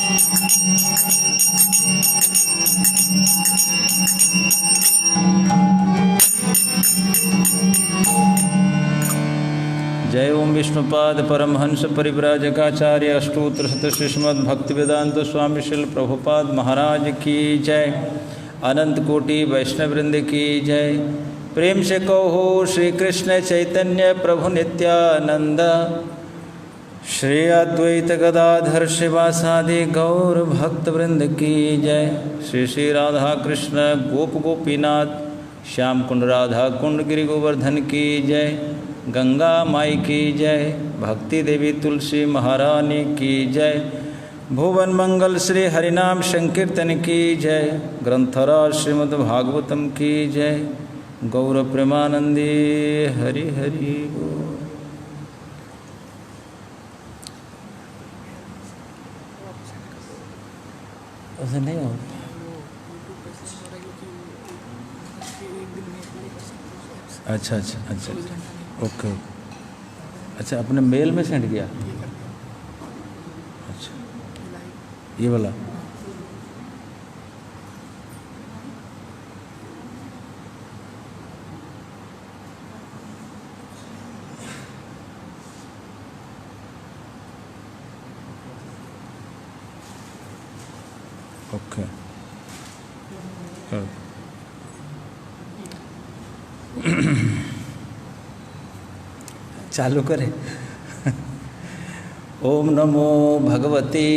जय ओम विष्णुपाद परमहंस परिव्राजकाचार्य अष्टोत्तर शत श्रीमद् भक्तिवेदांत स्वामी श्रील प्रभुपाद महाराज की जय। अनंत कोटि वैष्णववृंद की जय। प्रेम से कहो श्री कृष्ण चैतन्य प्रभु नित्यानंद, श्री अद्वैत गदाधर शिवासादि गौर भक्तवृंद की जय। श्री श्री राधा कृष्ण गोप गोपीनाथ श्याम कुंड राधा कुंड गिरि गोवर्धन की जय। गंगा माई की जय। भक्ति देवी तुलसी महारानी की जय। भुवन मंगल श्री हरिनाम संकीर्तन की जय। ग्रंथराज श्रीमद् भागवतम की जय। गौर प्रेमानंदी हरि हरि बोल। ऐसा नहीं हो। अच्छा अच्छा अच्छा अच्छा ओके। अच्छा अपने मेल में सेंड किया। अच्छा ये वाला ओके। चालू करें। ओम नमो भगवते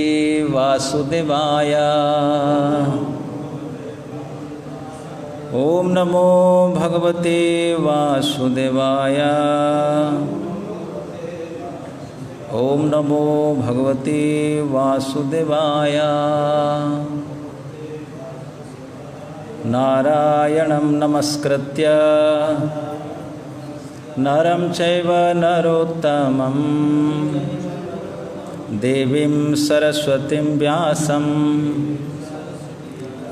वासुदेवाय। ओम नमो भगवते वासुदेवाय। ओम नमो भगवते वासुदेवाय। नारायणं नमस्कृत्य नरं चैव नरोत्तमं देवीं सरस्वतीं व्यासं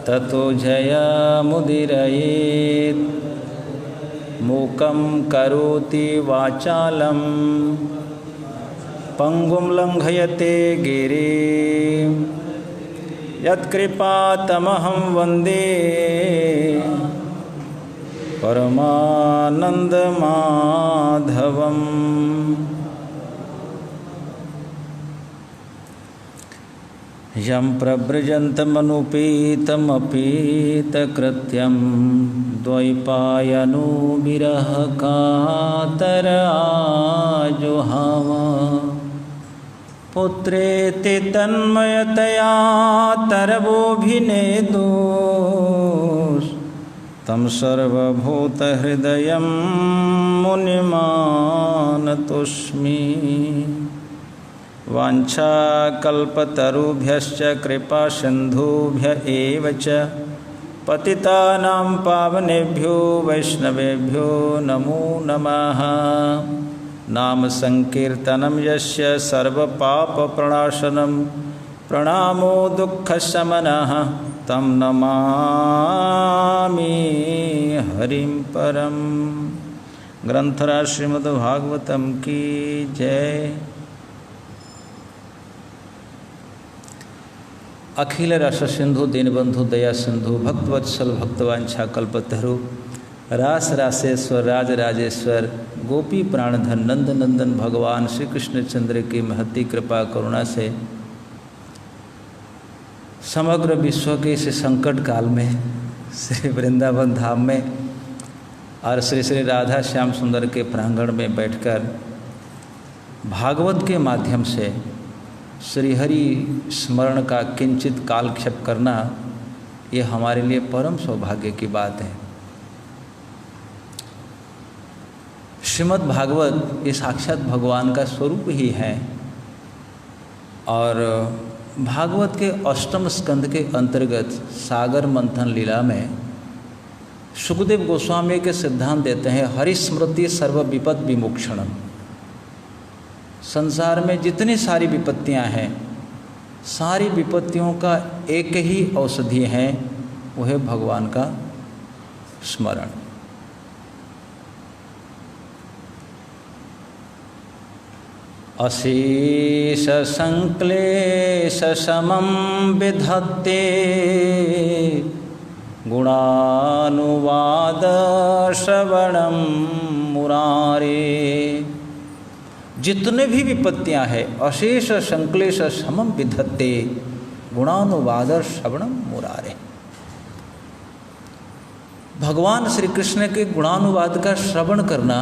ततो जयमुदीरयेत्। मूकं करोति वाचालं पंगुं लंघयते गिरिं यत्कृपातमहं वन्दे परमानन्दमाधवम्। यं प्रव्रजन्तमनुपेतमपेतकृत्यं द्वैपायनो विरहकातर आजुहाव। पुत्रेति तन्मयतया तरवोऽभिनेदुः तं सर्वभूतहृदयं मुनिमानतोऽस्मि। वाञ्छाकल्पतरुभ्यश्च कृपासिन्धुभ्य एव च पतितानां पावनेभ्यो वैष्णवेभ्यो नमो नमः। नाम संकीर्तनं यस्य सर्वपापप्रणाशनं प्रणामो दुःखशमनः तं नमामि हरिं परम। ग्रंथराज श्रीमद् भागवतम की जय। अखिल रस सिंधु दीनबंधु दया सिंधु भक्तवत्सल भक्तवांछा कल्पतरु रास रासेश्वर राज राजेश्वर गोपी प्राणधन नंद नंदन भगवान श्री कृष्णचंद्र की महती कृपा करुणा से समग्र विश्व के इस संकट काल में श्री वृंदावन धाम में और श्री श्री राधा श्याम सुंदर के प्रांगण में बैठकर भागवत के माध्यम से श्रीहरि स्मरण का किंचित कालक्षेप करना ये हमारे लिए परम सौभाग्य की बात है। श्रीमद् भागवत ये साक्षात भगवान का स्वरूप ही है और भागवत के अष्टम स्कंद के अंतर्गत सागर मंथन लीला में सुखदेव गोस्वामी के सिद्धांत देते हैं हरिस्मृति सर्व विपद विमोक्षणम। संसार में जितनी सारी विपत्तियां हैं सारी विपत्तियों का एक ही औषधि है, वह है भगवान का स्मरण। अशेष संक्लेश समं विधत्ते गुणानुवाद श्रवणं मुरारे। जितने भी विपत्तियां हैं अशेष संक्लेश समं विधत्ते गुणानुवाद श्रवणं मुरारे। भगवान श्री कृष्ण के गुणानुवाद का श्रवण करना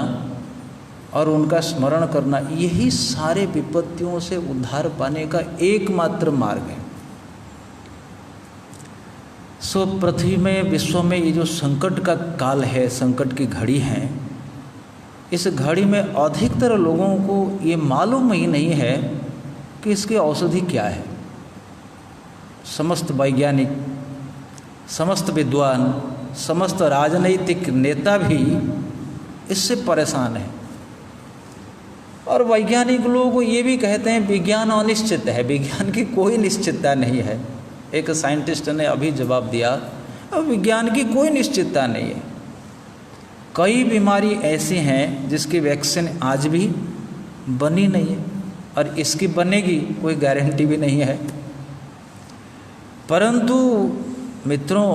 और उनका स्मरण करना, यही सारे विपत्तियों से उद्धार पाने का एकमात्र मार्ग है। सो पृथ्वी में, विश्व में ये जो संकट का काल है, संकट की घड़ी है, इस घड़ी में अधिकतर लोगों को ये मालूम ही नहीं है कि इसकी औषधि क्या है। समस्त वैज्ञानिक, समस्त विद्वान, समस्त राजनीतिक नेता भी इससे परेशान हैं। और वैज्ञानिक लोग ये भी कहते हैं विज्ञान अनिश्चित है, विज्ञान की कोई निश्चितता नहीं है। एक साइंटिस्ट ने अभी जवाब दिया, विज्ञान की कोई निश्चितता नहीं है। कई बीमारी ऐसी हैं जिसकी वैक्सीन आज भी बनी नहीं है और इसकी बनेगी कोई गारंटी भी नहीं है। परंतु मित्रों,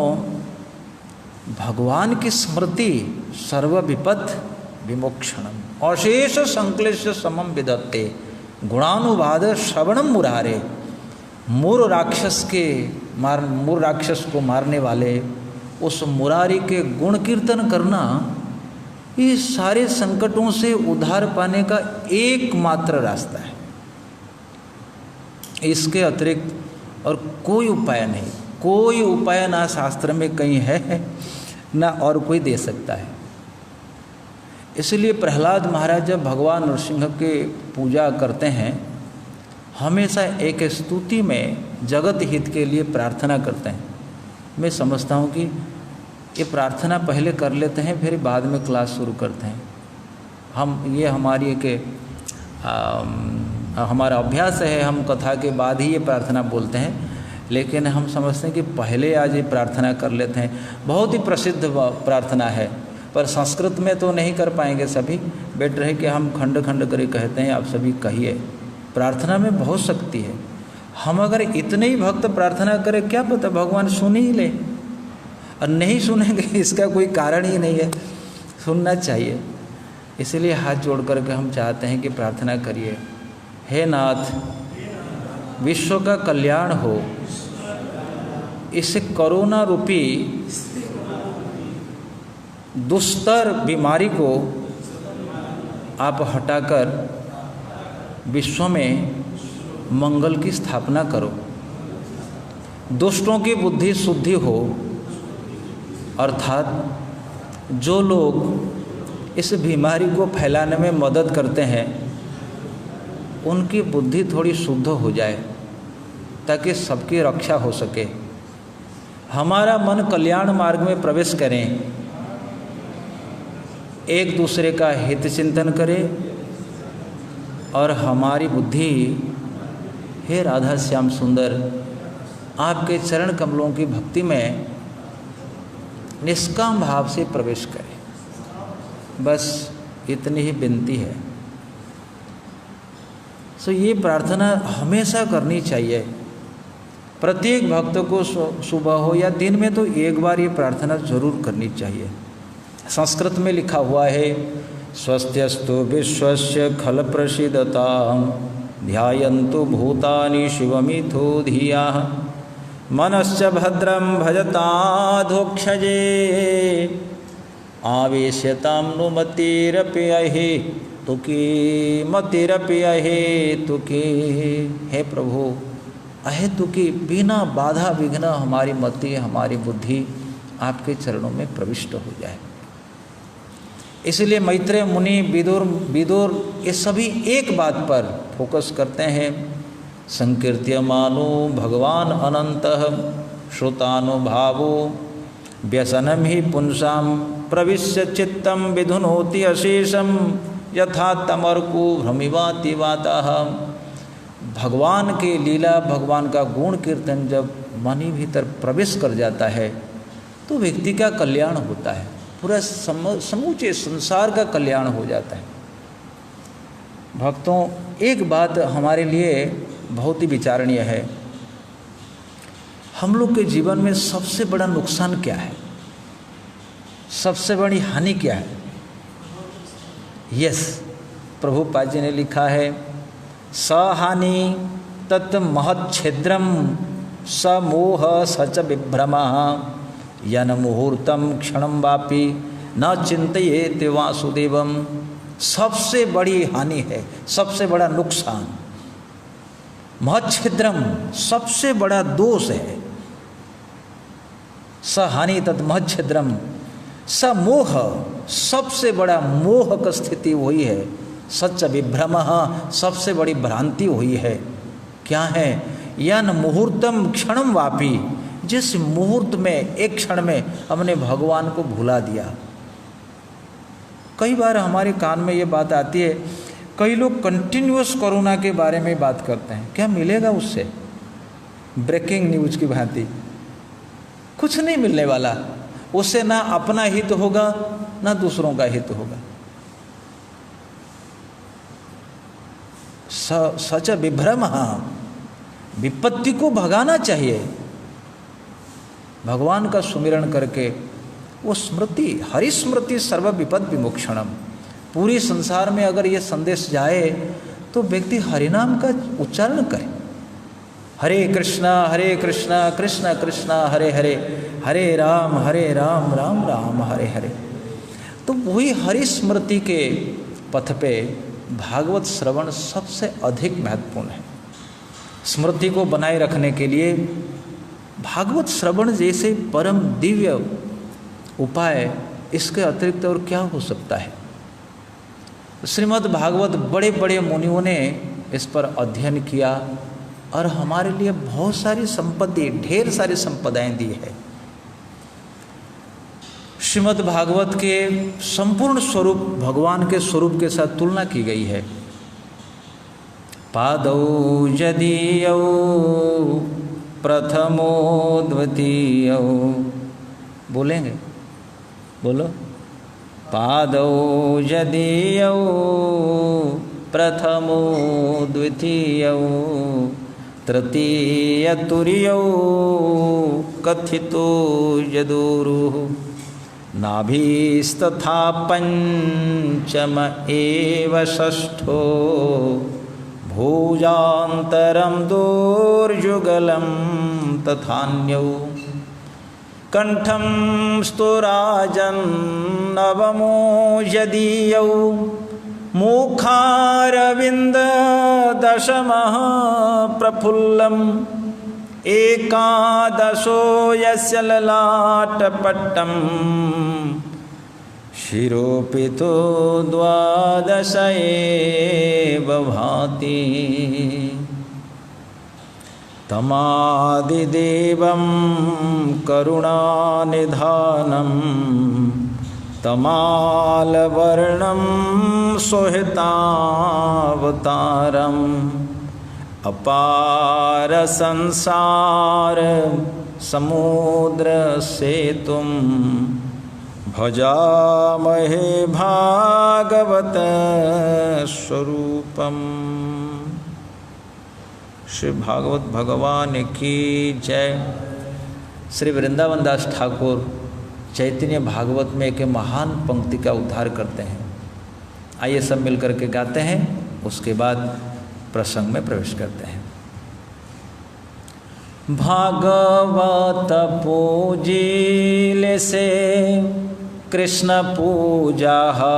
भगवान की स्मृति सर्व विपद विमोक्षणम अशेष संक्लेश समम विदत्ते गुणानुवाद श्रवणम मुरारे। मूर राक्षस को मारने वाले उस मुरारी के गुण कीर्तन करना, ये सारे संकटों से उद्धार पाने का एकमात्र रास्ता है। इसके अतिरिक्त और कोई उपाय नहीं, कोई उपाय ना शास्त्र में कहीं है ना और कोई दे सकता है। इसलिए प्रहलाद महाराज जब भगवान नरसिंह के पूजा करते हैं, हमेशा एक स्तुति में जगत हित के लिए प्रार्थना करते हैं। मैं समझता हूँ कि ये प्रार्थना पहले कर लेते हैं, फिर बाद में क्लास शुरू करते हैं। ये हमारी हमारा अभ्यास है, हम कथा के बाद ही ये प्रार्थना बोलते हैं, लेकिन हम समझते हैं कि पहले आज ये प्रार्थना कर लेते हैं। बहुत ही प्रसिद्ध प्रार्थना है, पर संस्कृत में तो नहीं कर पाएंगे सभी। बेटर है कि हम खंड खंड करके कहते हैं, आप सभी कहिए। प्रार्थना में बहुत शक्ति है। हम अगर इतने ही भक्त प्रार्थना करें, क्या पता भगवान सुन ही ले, और नहीं सुनेंगे इसका कोई कारण ही नहीं है, सुनना चाहिए। इसलिए हाथ जोड़ करके हम चाहते हैं कि प्रार्थना करिए, हे नाथ, विश्व का कल्याण हो, इस कोरोना रूपी दुस्तर बीमारी को आप हटाकर विश्व में मंगल की स्थापना करो, दुष्टों की बुद्धि शुद्धि हो, अर्थात जो लोग इस बीमारी को फैलाने में मदद करते हैं उनकी बुद्धि थोड़ी शुद्ध हो जाए, ताकि सबकी रक्षा हो सके। हमारा मन कल्याण मार्ग में प्रवेश करें, एक दूसरे का हित चिंतन करें, और हमारी बुद्धि, हे राधा श्याम सुंदर, आपके चरण कमलों की भक्ति में निष्काम भाव से प्रवेश करें। बस इतनी ही विनती है। सो ये प्रार्थना हमेशा करनी चाहिए। प्रत्येक भक्त को सुबह हो या दिन में तो एक बार ये प्रार्थना जरूर करनी चाहिए। संस्कृत में लिखा हुआ है, स्वस्त्यस्तु विश्वस्य खल प्रसीदतां ध्यायन्तु भूतानि शिवमिथो धियाः मनश्च भद्रं भजताधोक्षजे आवेश्यतां नु मतिरप्यहे तुकी मतिरप्यहे तुकी। हे प्रभु, अहेतु की बिना बाधा विघ्न हमारी मति, हमारी बुद्धि आपके चरणों में प्रविष्ट हो जाए। इसलिए मैत्रेय मुनि, विदुर ये सभी एक बात पर फोकस करते हैं, संकीर्त्यमानो भगवान अनंतः श्रुतानुभावो व्यसनम ही पुंसां प्रविश्य चित्तम विधुनोति अशेषम यथा तमर्को भ्रमिवाति वातः। भगवान के लीला, भगवान का गुण कीर्तन जब मन ही भीतर प्रवेश कर जाता है तो व्यक्ति का कल्याण होता है, पूरा समूचे संसार का कल्याण हो जाता है। भक्तों, एक बात हमारे लिए बहुत ही विचारणीय है। हम लोग के जीवन में सबसे बड़ा नुकसान क्या है, सबसे बड़ी हानि क्या है? यस, प्रभुपाद जी ने लिखा है, सहानि तत् महच्छिद्रम समोह सच विभ्रम यन मुहूर्तम क्षणम वापि न चिंतयेत वासुदेवम। सबसे बड़ी हानि है, सबसे बड़ा नुकसान, महच्छिद्रम सबसे बड़ा दोष है, सहानि तत् महच्छिद्रम, समोह सबसे बड़ा मोह की स्थिति वही है, सच विभ्रम सबसे बड़ी भ्रांति हुई है। क्या है? यन मुहूर्तम क्षणम वापी, जिस मुहूर्त में एक क्षण में हमने भगवान को भुला दिया। कई बार हमारे कान में ये बात आती है, कई लोग कंटिन्यूअस कोरोना के बारे में बात करते हैं, क्या मिलेगा उससे? ब्रेकिंग न्यूज की भांति कुछ नहीं मिलने वाला उससे, ना अपना हित होगा ना दूसरों का हित होगा। सच विभ्रम, विपत्ति को भगाना चाहिए। भगवान का सुमिरण करके वो स्मृति, हरिस्मृति सर्व विपद विमोक्षणम, पूरी संसार में अगर ये संदेश जाए तो व्यक्ति हरिनाम का उच्चारण करे। हरे कृष्णा कृष्ण कृष्ण हरे हरे, हरे राम राम राम हरे हरे। तो वही हरिस्मृति के पथ पे भागवत श्रवण सबसे अधिक महत्वपूर्ण है। स्मृति को बनाए रखने के लिए भागवत श्रवण जैसे परम दिव्य उपाय इसके अतिरिक्त और क्या हो सकता है? श्रीमद् भागवत बड़े बड़े मुनियों ने इस पर अध्ययन किया और हमारे लिए बहुत सारी संपत्ति, ढेर सारी संपदाएं दी है। श्रीमद् भागवत के संपूर्ण स्वरूप भगवान के स्वरूप के साथ तुलना की गई है। पादौ यदीयौ प्रथमो द्वितीयौ, बोलेंगे? बोलो। पादौ यदीयौ प्रथमो द्वितीयौ तृतीय तुर्यौ कथितो यदुरुः नाभिस्तथा पंचम एव षष्ठो भुजान्तरं दोर्जुगलं तथान्यौ कंठं स्तुराजन् नवमो यदीयौ मुखारविन्द दशमः प्रफुल्लम् एकादशो यस्य ललाटपट्टं शिरोपितो द्वादश एव भाति तमादिदेवं करुणानिधानं तमालवर्णं सोहितावतारम् अपार संसार समुद्र सेतुं भजामहे भागवत स्वरूपम। श्री भागवत भगवान की जय। श्री वृंदावन दास ठाकुर चैतन्य भागवत में एक महान पंक्ति का उद्धार करते हैं। आइए सब मिलकर के गाते हैं, उसके बाद प्रसंग में प्रवेश करते हैं। भागवत पूजिले से कृष्ण पूजा है,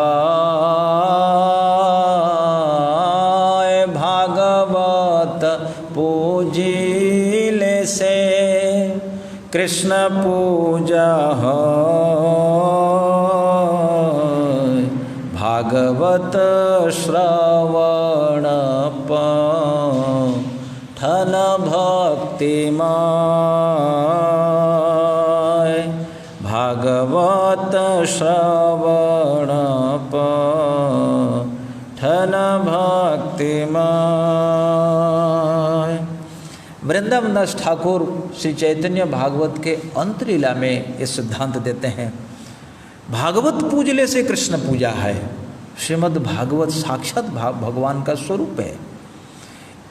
भागवत पूजिले से कृष्ण पूजा है, भागवत श्रवण पठन भक्तिमय, भागवत श्रवण पठन भक्तिमय। वृंदावन दास ठाकुर श्री चैतन्य भागवत के अंतलीला में ये सिद्धांत देते हैं, भागवत पूजले से कृष्ण पूजा है। श्रीमद् भागवत साक्षात भगवान का स्वरूप है।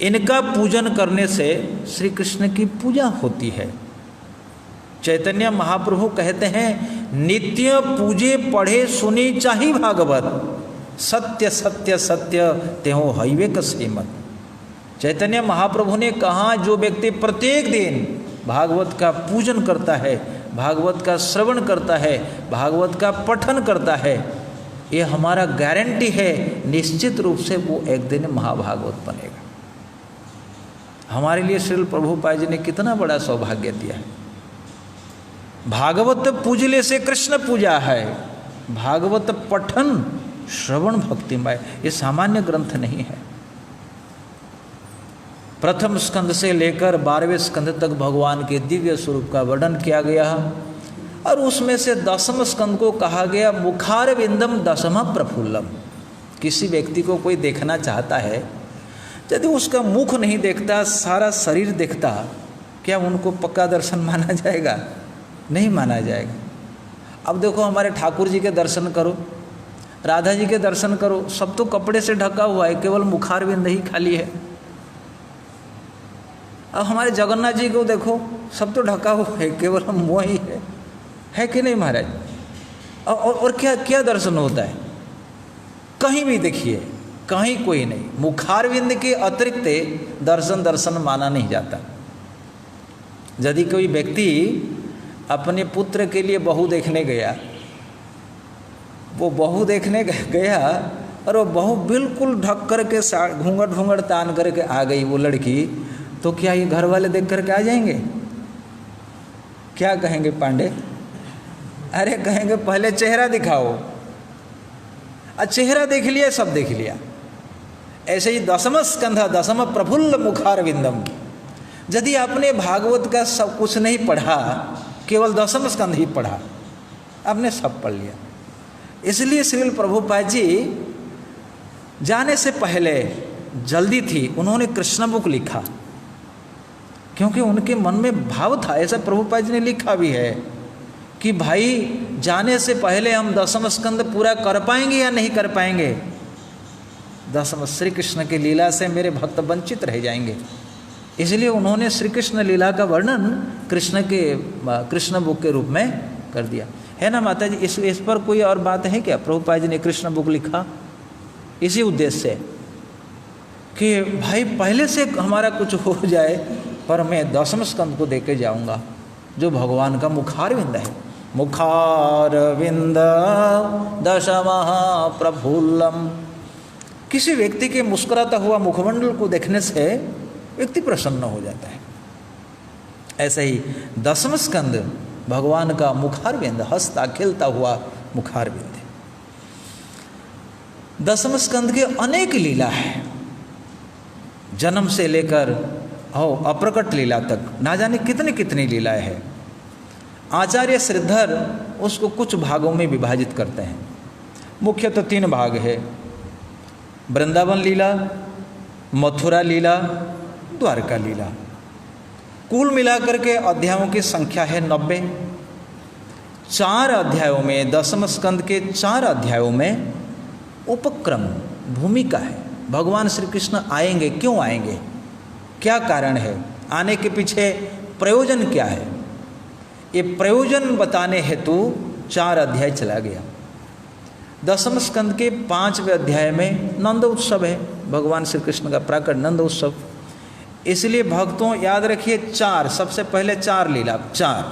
इनका पूजन करने से श्री कृष्ण की पूजा होती है। चैतन्य महाप्रभु कहते हैं, नित्य पूजे पढ़े सुनी चाही भागवत, सत्य सत्य सत्य त्यों हईवे कसीमत। चैतन्य महाप्रभु ने कहा, जो व्यक्ति प्रत्येक दिन भागवत का पूजन करता है, भागवत का श्रवण करता है, भागवत का पठन करता है, ये हमारा गारंटी है निश्चित रूप से वो एक दिन महाभागवत बनेगा। हमारे लिए श्रील प्रभुपाद जी ने कितना बड़ा सौभाग्य दिया है। भागवत पूजले से कृष्ण पूजा है, भागवत पठन श्रवण भक्तिमय, ये सामान्य ग्रंथ नहीं है। प्रथम स्कंद से लेकर 12वें स्कंद तक भगवान के दिव्य स्वरूप का वर्णन किया गया, और उसमें से 10वें स्कंद को कहा गया मुखार विंदम दशम प्रफुल्लम। किसी व्यक्ति को कोई देखना चाहता है, यदि उसका मुख नहीं देखता, सारा शरीर देखता, क्या उनको पक्का दर्शन माना जाएगा? नहीं माना जाएगा। अब देखो, हमारे ठाकुर जी के दर्शन करो, राधा जी के दर्शन करो, सब तो कपड़े से ढका हुआ है, केवल मुखार विंद ही खाली है। अब हमारे जगन्नाथ जी को देखो, सब तो ढका हुआ है, केवल मुँह ही है कि नहीं महाराज? और क्या क्या दर्शन होता है? कहीं भी देखिए, कहीं कोई नहीं, मुखारविंद के अतिरिक्त दर्शन माना नहीं जाता। यदि कोई व्यक्ति अपने पुत्र के लिए बहू देखने गया, वो बहू देखने गया और वो बहू बिल्कुल ढक करके घूंघट तान करके आ गई वो लड़की, तो क्या ये घर वाले देख करके आ जाएंगे? क्या कहेंगे पांडे? अरे कहेंगे पहले चेहरा दिखाओ। चेहरा देख लिया, सब देख लिया। ऐसे ही 10वां स्कंध, 10वां प्रफुल्ल मुखार विंदम। यदि आपने भागवत का सब कुछ नहीं पढ़ा, केवल 10वां स्कंध ही पढ़ा, आपने सब पढ़ लिया। इसलिए श्रील प्रभुपाद जी जाने से पहले जल्दी थी, उन्होंने कृष्ण बुक लिखा, क्योंकि उनके मन में भाव था। ऐसा प्रभुपाद जी ने लिखा भी है कि भाई जाने से पहले हम 10वां स्कंद पूरा कर पाएंगे या नहीं कर पाएंगे। 10वां श्री कृष्ण की लीला से मेरे भक्त वंचित रह जाएंगे। इसलिए उन्होंने श्री कृष्ण लीला का वर्णन कृष्ण बुक के रूप में कर दिया है ना माता जी। इस पर कोई और बात है क्या? प्रभुपाद जी ने कृष्ण बुक लिखा इसी उद्देश्य से कि भाई पहले से हमारा कुछ हो जाए, पर मैं 10वें स्कंद को देके जाऊंगा, जो भगवान का मुखारविंद है। मुखारविंद दशमः प्रफुल्लम। किसी व्यक्ति के मुस्कुराता हुआ मुखमंडल को देखने से व्यक्ति प्रसन्न हो जाता है। ऐसे ही 10वां स्कंद भगवान का मुखारविंद, हंसता खिलता हुआ मुखारविंद। 10वें स्कंद के अनेक लीला है, जन्म से लेकर अप्रकट लीला तक, ना जाने कितनी कितनी लीलाएं हैं। आचार्य श्रीधर उसको कुछ भागों में विभाजित करते हैं। मुख्यतः 3 भाग है: वृंदावन लीला, मथुरा लीला, द्वारका लीला। कुल मिलाकर के अध्यायों की संख्या है 90। 4 अध्यायों में, 10वें स्कंद के 4 अध्यायों में उपक्रम, भूमिका है। भगवान श्री कृष्ण आएंगे, क्यों आएंगे, क्या कारण है, आने के पीछे प्रयोजन क्या है, ये प्रयोजन बताने हेतु 4 अध्याय चला गया। 10वें स्कंद के 5वें अध्याय में नंद उत्सव है, भगवान श्री कृष्ण का प्राकट नंद उत्सव। इसलिए भक्तों याद रखिए 4, सबसे पहले 4 लीला, 4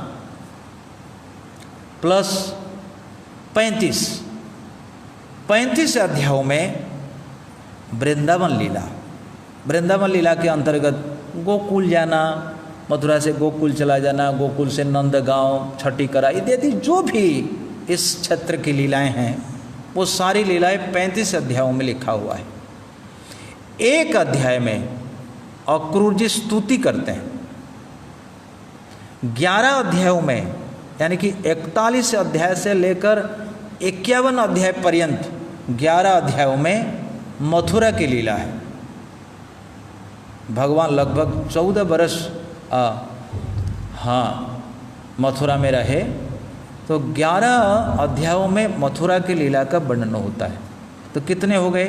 प्लस 35 अध्यायों में वृंदावन लीला। वृंदावन लीला के अंतर्गत गोकुल जाना, मथुरा से गोकुल चला जाना, गोकुल से नंदगांव, छठी करा इत्यादि जो भी इस क्षेत्र की लीलाएं हैं, वो सारी लीलाएं 35 अध्यायों में लिखा हुआ है। एक अध्याय में अक्रूर जी स्तुति करते हैं। 11 अध्यायों में, यानी कि 41 अध्याय से लेकर 51 अध्याय पर्यंत 11 अध्यायों में मथुरा की लीला है। भगवान लगभग 14 बरस मथुरा में रहे, तो 11 अध्यायों में मथुरा की लीला का वर्णन होता है। तो तो कितने हो गए?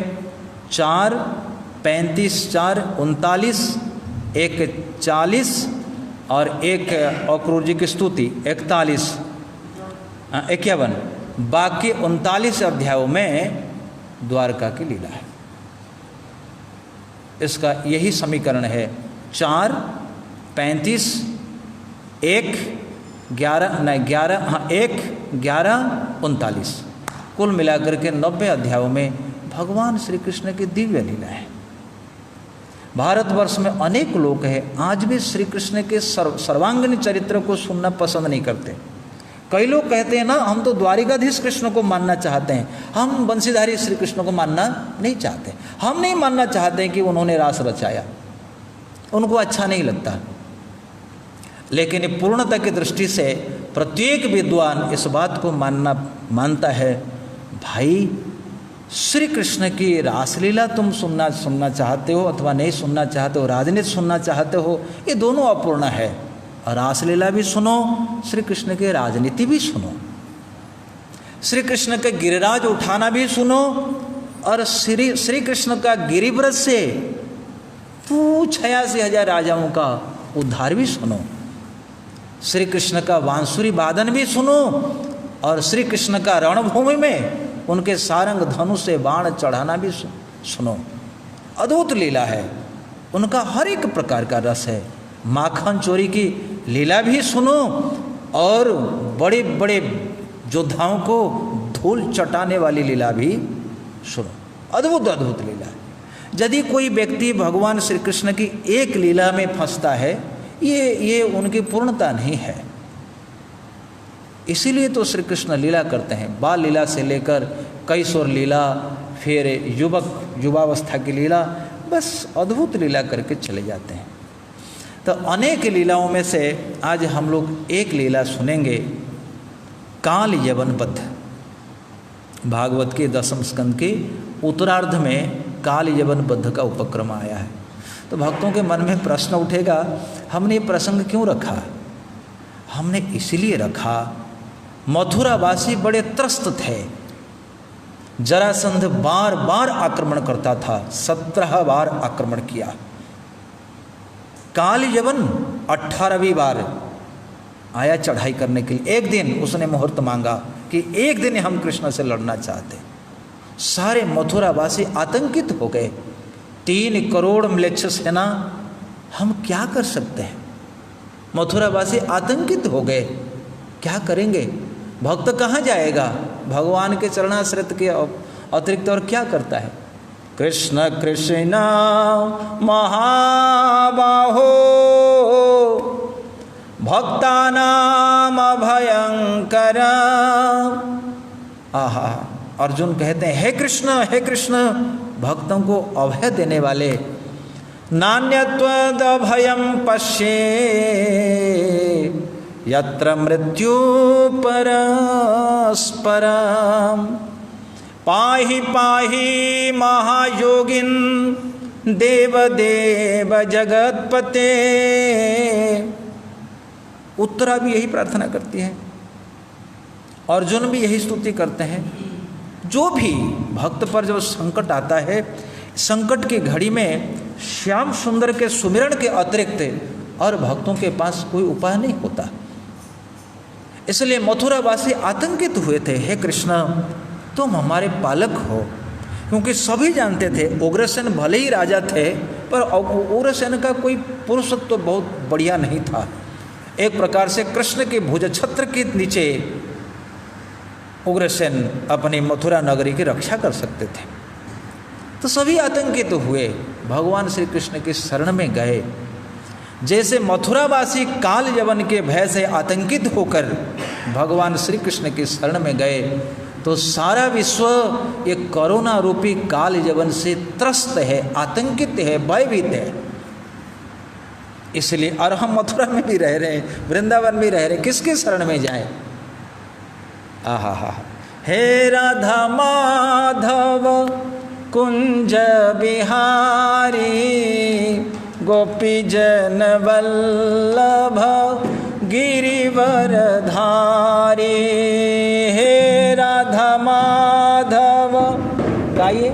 4, 35, 4, 39, एक 40 और एक अक्रूर जी की स्तुति 41, 51। बाकी 39 अध्यायों में द्वारका की लीला है। इसका यही समीकरण है 4, 35, 1, 11, नहीं 11, हाँ 1, 11, 39, कुल मिलाकर के 90 अध्यायों में भगवान श्री कृष्ण की दिव्य लीला है। भारतवर्ष में अनेक लोग हैं आज भी श्री कृष्ण के सर्वांगीण चरित्र को सुनना पसंद नहीं करते। कई लोग कहते हैं ना, हम तो द्वारिकाधीश कृष्ण को मानना चाहते हैं, हम बंशीधारी श्री कृष्ण को मानना नहीं चाहते। हम नहीं मानना चाहते कि उन्होंने रास रचाया, उनको अच्छा नहीं लगता। लेकिन पूर्णता की दृष्टि से प्रत्येक विद्वान इस बात को मानता है, भाई श्री कृष्ण की रासलीला तुम सुनना चाहते हो अथवा नहीं सुनना चाहते हो, राजनीति सुनना चाहते हो, ये दोनों अपूर्ण है। और रासलीला भी सुनो, श्री कृष्ण की राजनीति भी सुनो, श्री कृष्ण के गिरिराज उठाना भी सुनो, और श्री कृष्ण का गिरिव्रत से 86,000 राजाओं का उद्धार भी सुनो, श्री कृष्ण का बांसुरी वादन भी सुनो, और श्री कृष्ण का रणभूमि में उनके सारंग धनुष से बाण चढ़ाना भी सुनो। अद्भुत लीला है, उनका हर एक प्रकार का रस है। माखन चोरी की लीला भी सुनो, और बड़े बड़े योद्धाओं को धूल चटाने वाली लीला भी सुनो। अद्भुत अद्भुत लीला है। यदि कोई व्यक्ति भगवान श्री कृष्ण की एक लीला में फंसता है, ये उनकी पूर्णता नहीं है। इसीलिए तो श्री कृष्ण लीला करते हैं, बाल लीला से लेकर कैशोर लीला, फिर युवावस्था की लीला, बस अद्भुत लीला करके चले जाते हैं। तो अनेक लीलाओं में से आज हम लोग एक लीला सुनेंगे, काल यवनवध। भागवत के 10वें स्कंद के उत्तरार्ध में काल यवनवध का उपक्रम आया है। तो भक्तों के मन में प्रश्न उठेगा, हमने ये प्रसंग क्यों रखा? हमने इसलिए रखा, मथुरावासी बड़े त्रस्त थे। जरासंध बार बार आक्रमण करता था, 17 बार आक्रमण किया। काल यवन 18वीं बार आया चढ़ाई करने के लिए। एक दिन उसने मुहूर्त मांगा कि एक दिन हम कृष्ण से लड़ना चाहते। सारे मथुरावासी आतंकित हो गए। 3 करोड़ म्लेच्छ सेना, हम क्या कर सकते हैं? मथुरावासी आतंकित हो गए, क्या करेंगे? भक्त कहाँ जाएगा? भगवान के चरणाश्रित के अतिरिक्त और क्या करता है? कृष्ण कृष्ण महाबाहो भक्तानाम भयंकर। आहा, अर्जुन कहते हैं, हे कृष्ण भक्तों को अभय देने वाले, नान्यत्वद भयं पश्ये यत्र मृत्यु परस्परम। पाहि पाहि महायोगिन देवदेव जगतपते। उत्तरा भी यही प्रार्थना करती है, अर्जुन भी यही स्तुति करते हैं। जो भी भक्त पर जब संकट आता है, संकट की घड़ी में श्याम सुंदर के सुमिरन के अतिरिक्त और भक्तों के पास कोई उपाय नहीं होता। इसलिए मथुरावासी आतंकित हुए थे, हे कृष्ण तुम हमारे पालक हो। क्योंकि सभी जानते थे उग्रसेन भले ही राजा थे, पर उग्रसेन का कोई पुरुषत्व तो बहुत बढ़िया नहीं था। एक प्रकार से कृष्ण के भुज छत्र के नीचे उग्रसेन अपनी मथुरा नगरी की रक्षा कर सकते थे। तो सभी आतंकित हुए, भगवान श्री कृष्ण के शरण में गए। जैसे मथुरावासी काल यवन के भय से आतंकित होकर भगवान श्री कृष्ण के शरण में गए, तो सारा विश्व एक कोरोना रूपी काल यवन से त्रस्त है, आतंकित है, भयभीत है। इसलिए और हम मथुरा में भी रह रहे हैं, वृंदावन में रह रहे, किसके शरण में जाएं? आहा हा, हे राधा माधव कुंज बिहारी गोपी जन वल्लभ गिरिवर धारी। हे राधा माधव गाइए।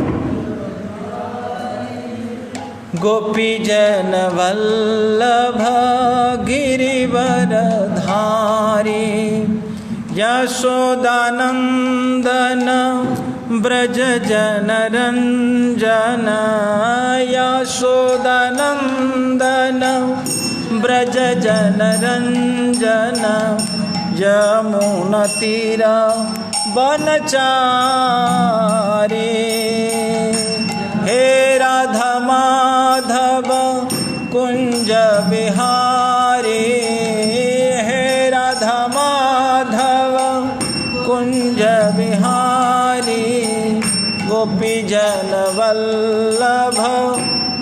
गोपी जन वल्लभ गिरिवर धारी, यशोदानंदन ब्रज जन रंजन, यशोदानंदन ब्रज जन रंजन, यमुना तीरा बनचारी। हे राधा माधव कुंज बिहारी, हे राधा माधव कुंज बिहारी, गोपी जन वल्लभ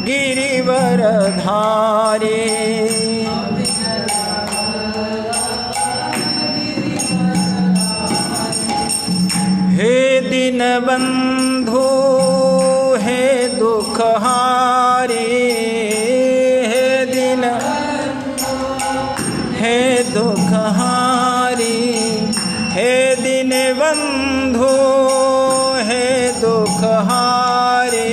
गिरिवर धारी। हे दीन बंधु हे दुखहारी, हे दीन हे दुखहारी, हे दीन बंधु हे दुखहारी।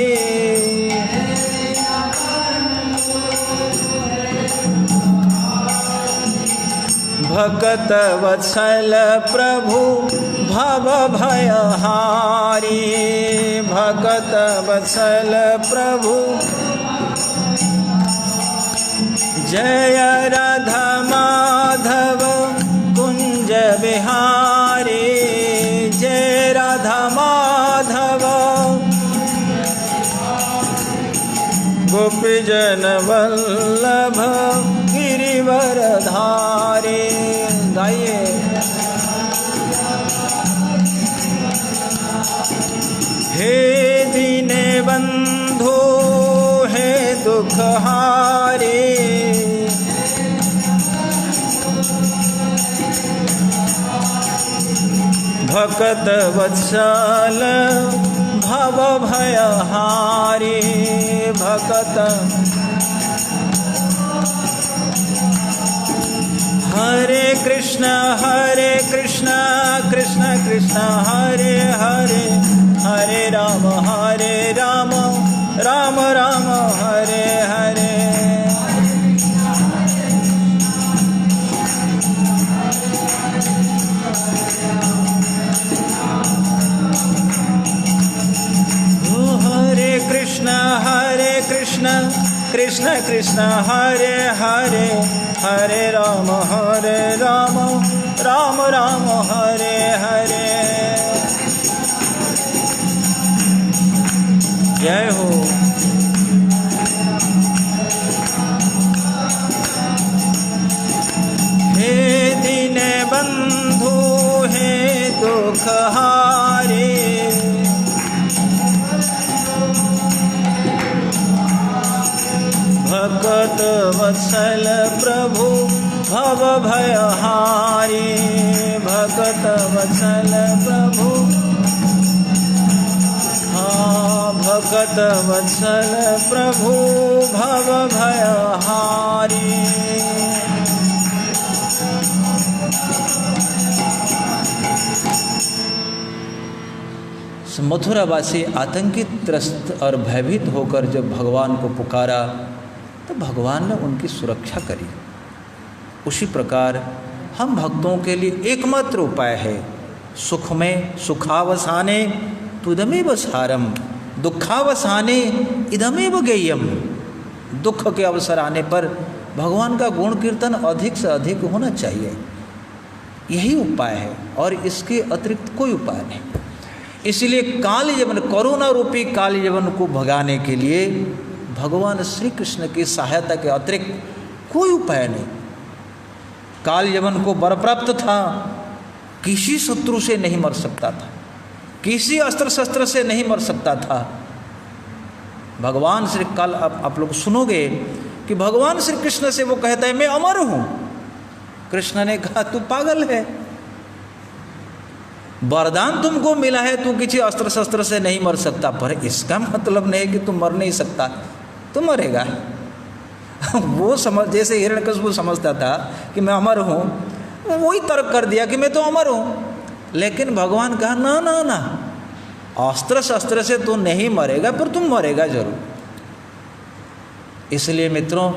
भक्त वत्सल प्रभु भव भयहारी, भक्त वत्सल प्रभु जय राधा माधव कुंज बिहारी, जय राधा माधव गोपी जन वल्लभ गिरिवर धारी। गाइए। हे दीन बंधु हे दुखहारी, भक्त वत्सल भव भयहारी, भक्त हरे कृष्ण कृष्ण कृष्ण हरे हरे, हरे राम राम राम हरे हरे। हरे कृष्ण कृष्ण कृष्ण हरे हरे, हरे राम राम राम हरे हरे। जय हो। हे दीन बंधु हे दुखहारी, भक्त वत्सल प्रभु भव भयहारी, भक्त वत्सल प्रभु भक्त वत्सल प्रभु भव भयहारी। मथुरावासी आतंकित त्रस्त और भयभीत होकर जब भगवान को पुकारा तो भगवान ने उनकी सुरक्षा करी। उसी प्रकार हम भक्तों के लिए एकमात्र उपाय है सुख में सुखावसाने तुदमेव सारम, दुखावसाने इदमेव गेयम। दुख के अवसर आने पर भगवान का गुण कीर्तन अधिक से अधिक होना चाहिए, यही उपाय है और इसके अतिरिक्त कोई उपाय नहीं। इसलिए काल यवन, कोरोना रूपी काल यवन को भगाने के लिए भगवान श्री कृष्ण की सहायता के अतिरिक्त कोई उपाय नहीं। काल यवन को वर प्राप्त था, किसी शत्रु से नहीं मर सकता था, किसी अस्त्र शस्त्र से नहीं मर सकता था। भगवान श्री कल आप लोग सुनोगे कि भगवान श्री कृष्ण से वो कहता है मैं अमर हूँ। कृष्ण ने कहा तू पागल है, वरदान तुमको मिला है, तू किसी अस्त्र शस्त्र से नहीं मर सकता, पर इसका मतलब नहीं कि तुम मर नहीं सकता, तुम मरेगा। वो समझ, जैसे हिरण्यकशिपु समझता था कि मैं अमर हूँ, वही तर्क कर दिया कि मैं तो अमर हूँ। लेकिन भगवान कहा ना ना ना, अस्त्र शस्त्र से तो नहीं मरेगा, पर तुम मरेगा जरूर। इसलिए मित्रों,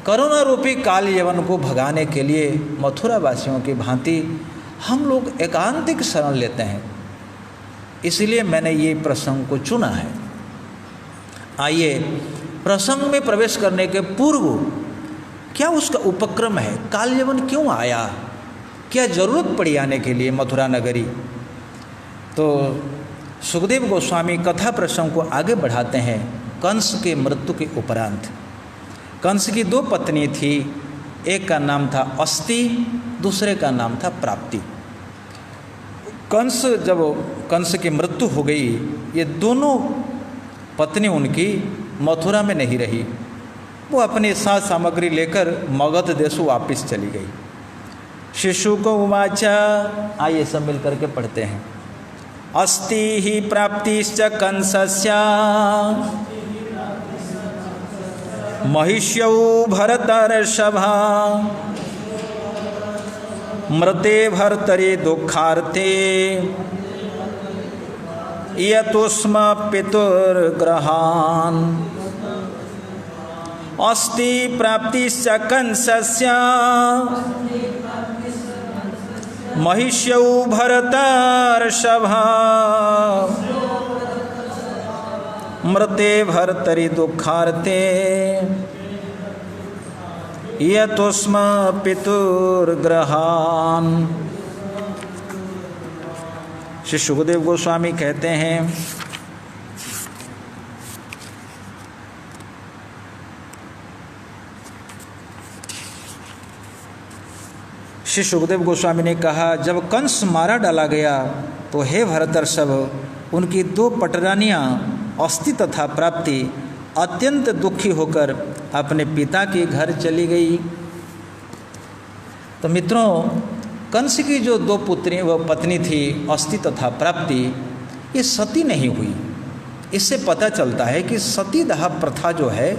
कोरोना रूपी काल यवन को भगाने के लिए मथुरा वासियों की भांति हम लोग एकांतिक शरण लेते हैं। इसलिए मैंने ये प्रसंग को चुना है। आइए प्रसंग में प्रवेश करने के पूर्व क्या उसका उपक्रम है, काल यवन क्यों आया, क्या जरूरत पड़ी आने के लिए मथुरा नगरी। तो सुखदेव गोस्वामी कथा प्रसंग को आगे बढ़ाते हैं। कंस के मृत्यु के उपरांत कंस की 2 पत्नी थी, एक का नाम था अस्ति, दूसरे का नाम था प्राप्ति। जब कंस की मृत्यु हो गई, ये दोनों पत्नी उनकी मथुरा में नहीं रही, वो अपने साथ सामग्री लेकर मगध देश वापस चली गई। शिशु को उवाचा, आइए सब मिल करके पढ़ते हैं। अस्ति ही प्राप्तिश्च कंसस्य महिष्यौ भरतर्षभा मृते भर्तरि दुःखार्थे यतोस्म पितुर्ग्रहान् अस्ति प्राप्तिश्च कंसस्य महिष्यौ भरतर्षभा मृते भर्तरि दुःखार्थे यतोस्म पितुर्ग्रहान्। श्री सुखदेव गोस्वामी कहते हैं, श्री सुखदेव गोस्वामी ने कहा, जब कंस मारा डाला गया तो हे भरतर्षभ, उनकी 2 पटरानियाँ अस्ति तथा प्राप्ति अत्यंत दुखी होकर अपने पिता के घर चली गई। तो मित्रों, कंस की जो 2 पुत्री व पत्नी थी अस्ति तथा प्राप्ति, ये सती नहीं हुई। इससे पता चलता है कि सतीदाह प्रथा जो है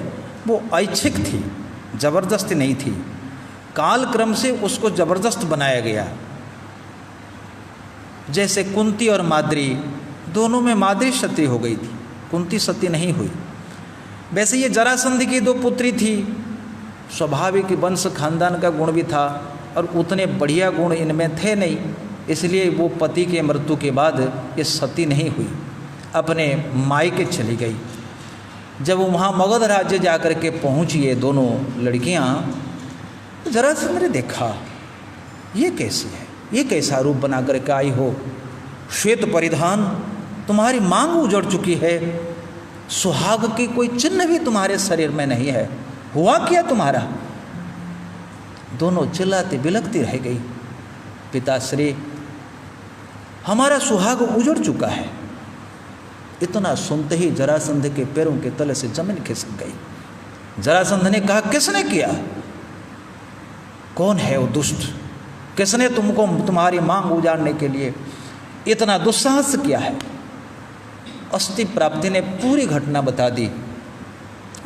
वो ऐच्छिक थी, जबरदस्ती नहीं थी। काल क्रम से उसको जबरदस्त बनाया गया। जैसे कुंती और माद्री, दोनों में माद्री सती हो गई थी, कुंती सती नहीं हुई। वैसे ये जरासंध की 2 पुत्री थी, स्वाभाविक वंश खानदान का गुण भी था और उतने बढ़िया गुण इनमें थे नहीं, इसलिए वो पति के मृत्यु के बाद ये सती नहीं हुई, अपने मायके चली गई। जब वहाँ मगध राज्य जाकर के पहुँची ये दोनों लड़कियाँ, जरासंध ने देखा ये कैसी है, ये कैसा रूप बना करके आई हो, श्वेत परिधान, तुम्हारी मांग उजड़ चुकी है, सुहाग की कोई चिन्ह भी तुम्हारे शरीर में नहीं है, हुआ क्या तुम्हारा। दोनों चिल्लाती बिलखती रह गई, पिताश्री हमारा सुहाग उजड़ चुका है। इतना सुनते ही जरासंध के पैरों के तले से जमीन खिसक गई। जरासंध ने कहा, किसने किया, कौन है वो दुष्ट, किसने तुमको तुम्हारी मांग उजाड़ने के लिए इतना दुस्साहस किया है। अस्ति प्राप्ति ने पूरी घटना बता दी,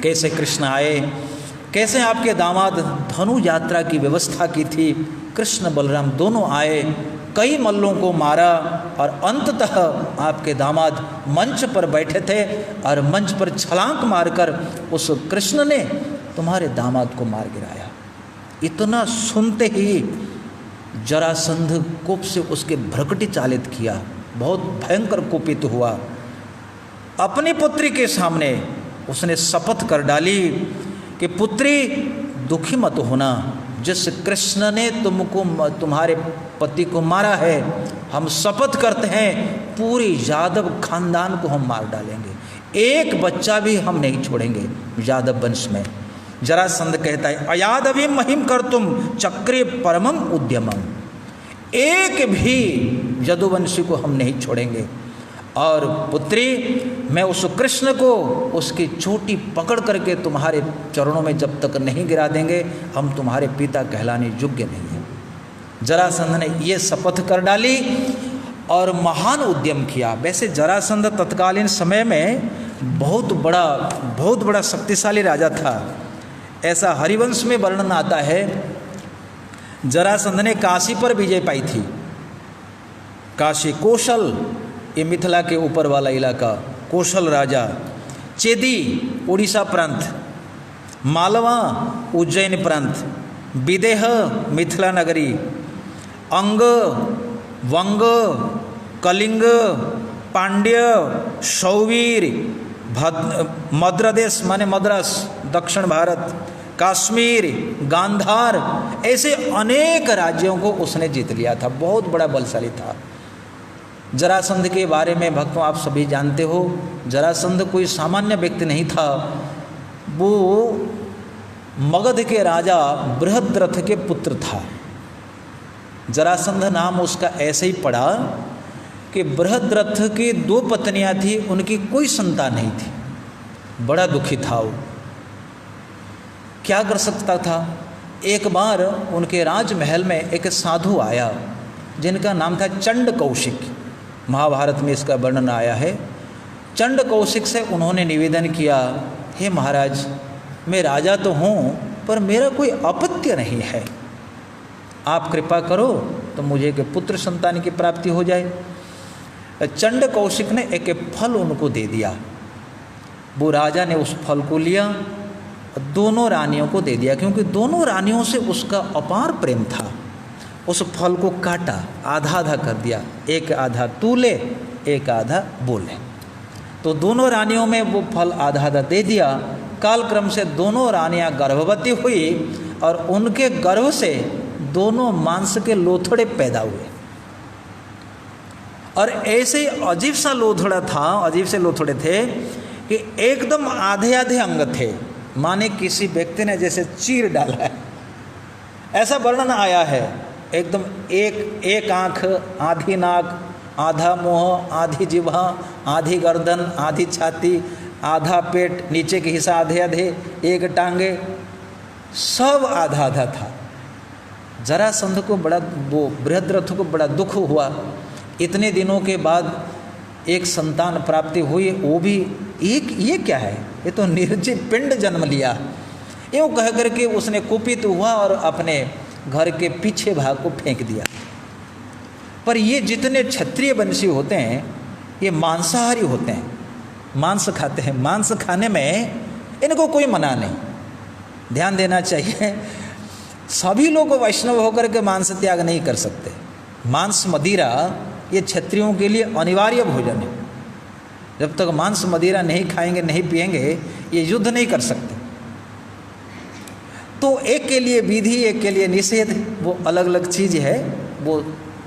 कैसे कृष्ण आए, कैसे आपके दामाद धनु यात्रा की व्यवस्था की थी, कृष्ण बलराम दोनों आए, कई मल्लों को मारा और अंततः आपके दामाद मंच पर बैठे थे और मंच पर छलांग मारकर उस कृष्ण ने तुम्हारे दामाद को मार गिराया। इतना सुनते ही जरासंध कोप से उसके भ्रकटी चालित किया, बहुत भयंकर कोपित हुआ। अपनी पुत्री के सामने उसने शपथ कर डाली कि पुत्री दुखी मत होना, जिस कृष्ण ने तुमको तुम्हारे पति को मारा है, हम शपथ करते हैं पूरी यादव खानदान को हम मार डालेंगे, एक बच्चा भी हम नहीं छोड़ेंगे यादव वंश में। जरासंध कहता है, अयादवी महिम कर तुम चक्रे परमम उद्यमम, एक भी यदुवंशी को हम नहीं छोड़ेंगे। और पुत्री, मैं उस कृष्ण को उसकी चोटी पकड़ करके तुम्हारे चरणों में जब तक नहीं गिरा देंगे, हम तुम्हारे पिता कहलाने योग्य नहीं हैं। जरासंध ने ये शपथ कर डाली और महान उद्यम किया। वैसे जरासंध तत्कालीन समय में बहुत बड़ा शक्तिशाली राजा था। ऐसा हरिवंश में वर्णन आता है, जरासंध ने काशी पर विजय पाई थी। काशी, कौशल ये मिथिला के ऊपर वाला इलाका, कौशल राजा, चेदी उड़ीसा प्रांत, मालवा उज्जैन प्रांत, विदेह मिथिला नगरी, अंग वंग कलिंग पांड्य शौवीर मद्रदेश माने मद्रास दक्षिण भारत, कश्मीर, गांधार, ऐसे अनेक राज्यों को उसने जीत लिया था। बहुत बड़ा बलशाली था। जरासंध के बारे में भक्तों आप सभी जानते हो, जरासंध कोई सामान्य व्यक्ति नहीं था। वो मगध के राजा बृहद्रथ के पुत्र था। जरासंध नाम उसका ऐसे ही पड़ा कि बृहद्रथ की 2 पत्नियां थी, उनकी कोई संतान नहीं थी। बड़ा दुखी था वो, क्या कर सकता था। एक बार उनके राजमहल में एक साधु आया जिनका नाम था चंड कौशिक। महाभारत में इसका वर्णन आया है। चंड कौशिक से उन्होंने निवेदन किया, हे महाराज, मैं राजा तो हूँ पर मेरा कोई अपत्य नहीं है, आप कृपा करो तो मुझे एक पुत्र संतान की प्राप्ति हो जाए। चंड कौशिक ने एक फल उनको दे दिया। वो राजा ने उस फल को लिया, दोनों रानियों को दे दिया, क्योंकि दोनों रानियों से उसका अपार प्रेम था। उस फल को काटा, आधा आधा कर दिया, एक आधा तू ले, एक आधा वो ले। तो दोनों रानियों में वो फल आधा आधा दे दिया। कालक्रम से दोनों रानियां गर्भवती हुई और उनके गर्भ से दोनों मांस के लोथड़े पैदा हुए। और ऐसे अजीब सा लोथड़ा था, अजीब से लोथड़े थे कि एकदम आधे आधे अंग थे, माने किसी व्यक्ति ने जैसे चीर डाला है, ऐसा वर्णन आया है। एकदम एक आंख, आधी नाक, आधा मुंह, आधी जिह्वा, आधी गर्दन, आधी छाती, आधा पेट, नीचे के हिस्सा आधे आधे, एक टांगे, सब आधा आधा था। जरासंध को बड़ा, वो बृहद्रथ को बड़ा दुख हुआ। इतने दिनों के बाद एक संतान प्राप्ति हुई, वो भी एक, ये क्या है, ये तो निर्जीव पिंड जन्म लिया। यूँ कह करके उसने कुपित हुआ और अपने घर के पीछे भाग को फेंक दिया। पर ये जितने क्षत्रिय वंशी होते हैं ये मांसाहारी होते हैं, मांस खाते हैं। मांस खाने में इनको कोई मना नहीं, ध्यान देना चाहिए। सभी लोग वैष्णव होकर के मांस त्याग नहीं कर सकते। मांस मदिरा ये क्षत्रियों के लिए अनिवार्य भोजन है। जब तक मांस मदिरा नहीं खाएंगे, नहीं पिएंगे, ये युद्ध नहीं कर सकते। तो एक के लिए विधि, एक के लिए निषेध, वो अलग अलग चीज़ है, वो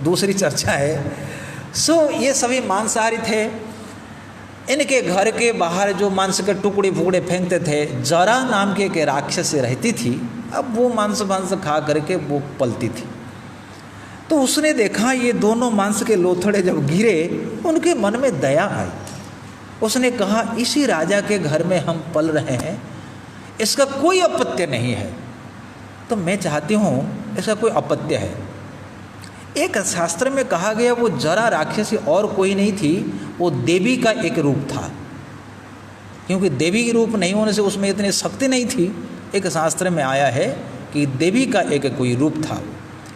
दूसरी चर्चा है। सो ये सभी मांसाहारी थे। इनके घर के बाहर जो मांस के टुकड़े फुकड़े फेंकते थे, जरा नाम की एक राक्षस रहती थी। अब वो मांस खा करके वो पलती थी। तो उसने देखा ये दोनों मांस के लोथड़े जब गिरे, उनके मन में दया आई। उसने कहा, इसी राजा के घर में हम पल रहे हैं, इसका कोई अपत्य नहीं है, तो मैं चाहती हूँ इसका कोई अपत्य है। एक शास्त्र में कहा गया वो जरा राक्षसी और कोई नहीं थी, वो देवी का एक रूप था। क्योंकि देवी के रूप नहीं होने से उसमें इतनी शक्ति नहीं थी। एक शास्त्र में आया है कि देवी का एक कोई रूप था,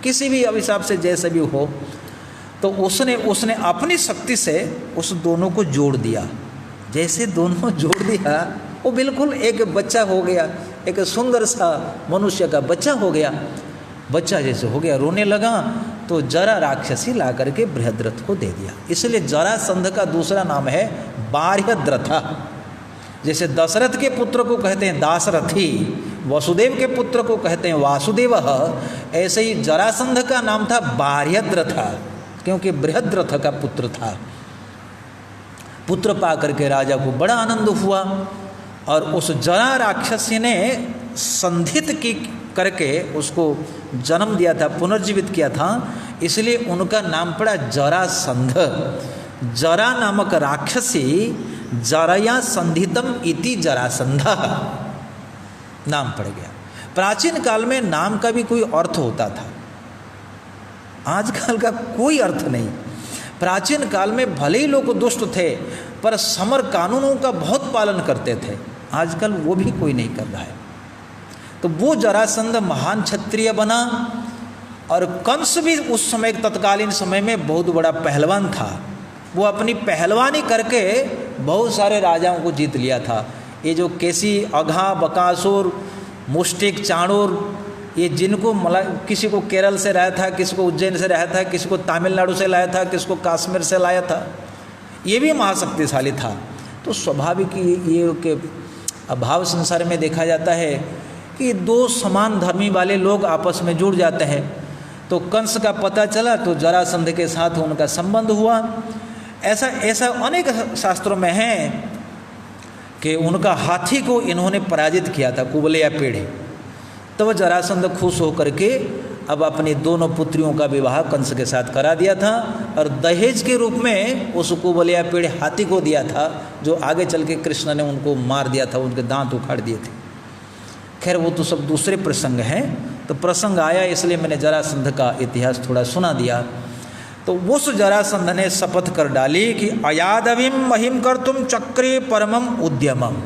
किसी भी अभिशाप से जैसे भी हो। तो उसने अपनी शक्ति से उस दोनों को जोड़ दिया। जैसे दोनों जोड़ दिया, वो बिल्कुल एक बच्चा हो गया, एक सुंदर सा मनुष्य का बच्चा हो गया। बच्चा जैसे हो गया, रोने लगा, तो जरा राक्षसी ला करके बृहद्रथ को दे दिया। इसलिए जरासंध का दूसरा नाम है बार्हद्रथा। जैसे दशरथ के पुत्र को कहते हैं दासरथी, वसुदेव के पुत्र को कहते हैं वासुदेव, ऐसे ही जरासंध का नाम था बार्हद्रथा, क्योंकि बृहद्रथ का पुत्र था। पुत्र पा करके राजा को बड़ा आनंद हुआ और उस जरा राक्षसी ने संधित की करके उसको जन्म दिया था, पुनर्जीवित किया था, इसलिए उनका नाम पड़ा जरासंध। जरा नामक राक्षसी जरया संधितम इति जरासंध नाम पड़ गया। प्राचीन काल में नाम का भी कोई अर्थ होता था, आजकल का कोई अर्थ नहीं। प्राचीन काल में भले ही लोग दुष्ट थे पर समर कानूनों का बहुत पालन करते थे, आजकल वो भी कोई नहीं कर रहा है। तो वो जरासंध महान क्षत्रिय बना और कंस भी उस समय तत्कालीन समय में बहुत बड़ा पहलवान था। वो अपनी पहलवानी करके बहुत सारे राजाओं को जीत लिया था। ये जो केसी, अघा, बकासुर, मुष्टिक, चाणूर, ये जिनको किसी को केरल से लाया था, किसी को उज्जैन से लाया था, किसी को तमिलनाडु से लाया था, किसी को कश्मीर से लाया था, ये भी महाशक्तिशाली था। तो स्वाभाविक ये के अभाव संसार में देखा जाता है कि दो समान धर्मी वाले लोग आपस में जुड़ जाते हैं। तो कंस का पता चला तो जरासंध के साथ उनका संबंध हुआ। ऐसा अनेक शास्त्रों में है कि उनका हाथी को इन्होंने पराजित किया था, कुबले या पेड़े। तो वह जरासंध खुश होकर के अब अपनी दोनों पुत्रियों का विवाह कंस के साथ करा दिया था और दहेज के रूप में उस कुबले या पेड़े हाथी को दिया था, जो आगे चल के कृष्ण ने उनको मार दिया था, उनके दांत उखाड़ दिए थे। खैर वो तो सब दूसरे प्रसंग हैं। तो प्रसंग आया इसलिए मैंने जरासंध का इतिहास थोड़ा सुना दिया। तो उस जरासंध ने शपथ कर डाली कि अयादविम महिम कर तुम चक्रे परमम उद्यमम।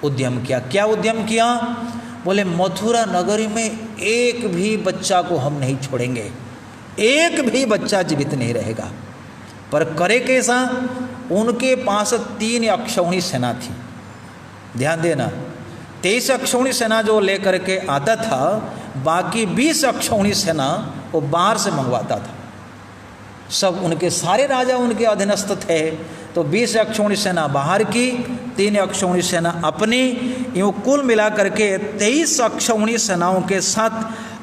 उद्यम किया। क्या उद्यम किया? बोले मथुरा नगरी में एक भी बच्चा को हम नहीं छोड़ेंगे, एक भी बच्चा जीवित नहीं रहेगा। पर करे कैसा? उनके पास 3 अक्षौहिणी सेना थी। ध्यान देना, 23 अक्षौहिणी सेना जो लेकर के आता था, बाकी 20 अक्षौहिणी सेना वो बाहर से मंगवाता था। सब उनके सारे राजा उनके अधीनस्थ थे। तो 20 अक्षौहिणी सेना बाहर की, 3 अक्षौहिणी सेना अपनी, यूँ कुल मिला करके 23 अक्षौहिणी सेनाओं के साथ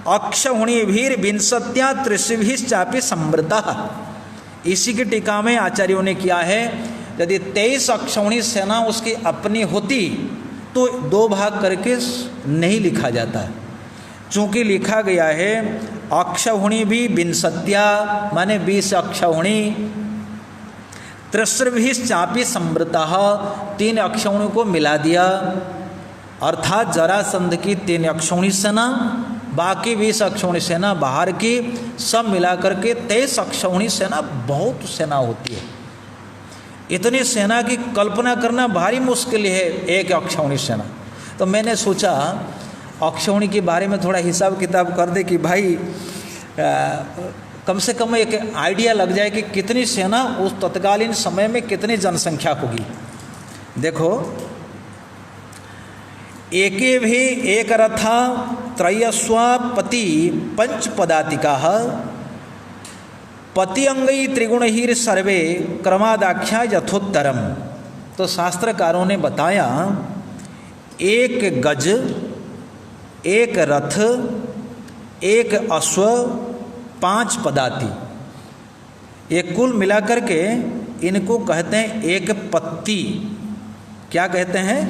अक्षौहिणी भीर विंशत्या त्रिशिभिश्चापि समृता। इसी की टीका में आचार्यों ने किया है, यदि 23 अक्षौहिणी सेना उसकी अपनी होती तो 2 भाग करके नहीं लिखा जाता। चूँकि लिखा गया है अक्षौहिणी भी विंशत्या, माने 20 अक्षौहिणी, त्रिशिभिश्चापि समृता, 3 अक्षौहिणी को मिला दिया। अर्थात जरासंध की 3 अक्षौहिणी सेना, बाकी 20 अक्षौहिणी सेना बाहर की, सब मिला करके 23 अक्षौहिणी सेना बहुत सेना होती है। इतनी सेना की कल्पना करना भारी मुश्किल है, एक अक्षौहिणी सेना। तो मैंने सोचा अक्षौहिणी के बारे में थोड़ा हिसाब किताब कर दे कि भाई कम से कम एक आइडिया लग जाए कि कितनी सेना उस तत्कालीन समय में कितनी जनसंख्या होगी। देखो, एके भी एक रथा त्रयस्वा पति 5 पदातिका पति अंगई त्रिगुणहीर सर्वे क्रमादाख्या यथोत्तरम। तो शास्त्रकारों ने बताया, एक गज, एक रथ, एक अश्व, 5 पदाति, ये कुल मिलाकर के इनको कहते हैं एक पत्ती। क्या कहते हैं?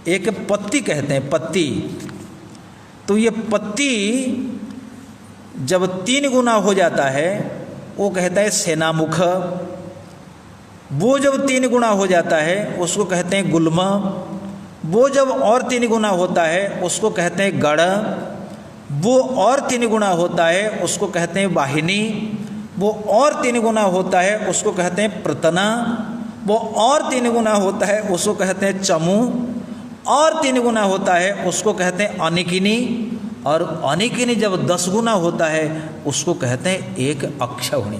एक पत्ती कहते हैं, पत्ती। तो ये पत्ती जब 3 गुना हो जाता है वो कहता है सेनामुख। वो जब 3 गुना हो जाता है उसको कहते हैं गुल्म। वो जब और 3 गुना होता है उसको कहते हैं गढ़। वो और 3 गुना होता है उसको कहते हैं वाहिनी। वो और 3 गुना होता है उसको कहते हैं प्रतना। वो और 3 गुना होता है उसको कहते हैं चमू। और 3 गुना होता है उसको कहते हैं अनिकिनी। और अनिकिनी जब 10 गुना होता है उसको कहते हैं एक अक्षौहिणी।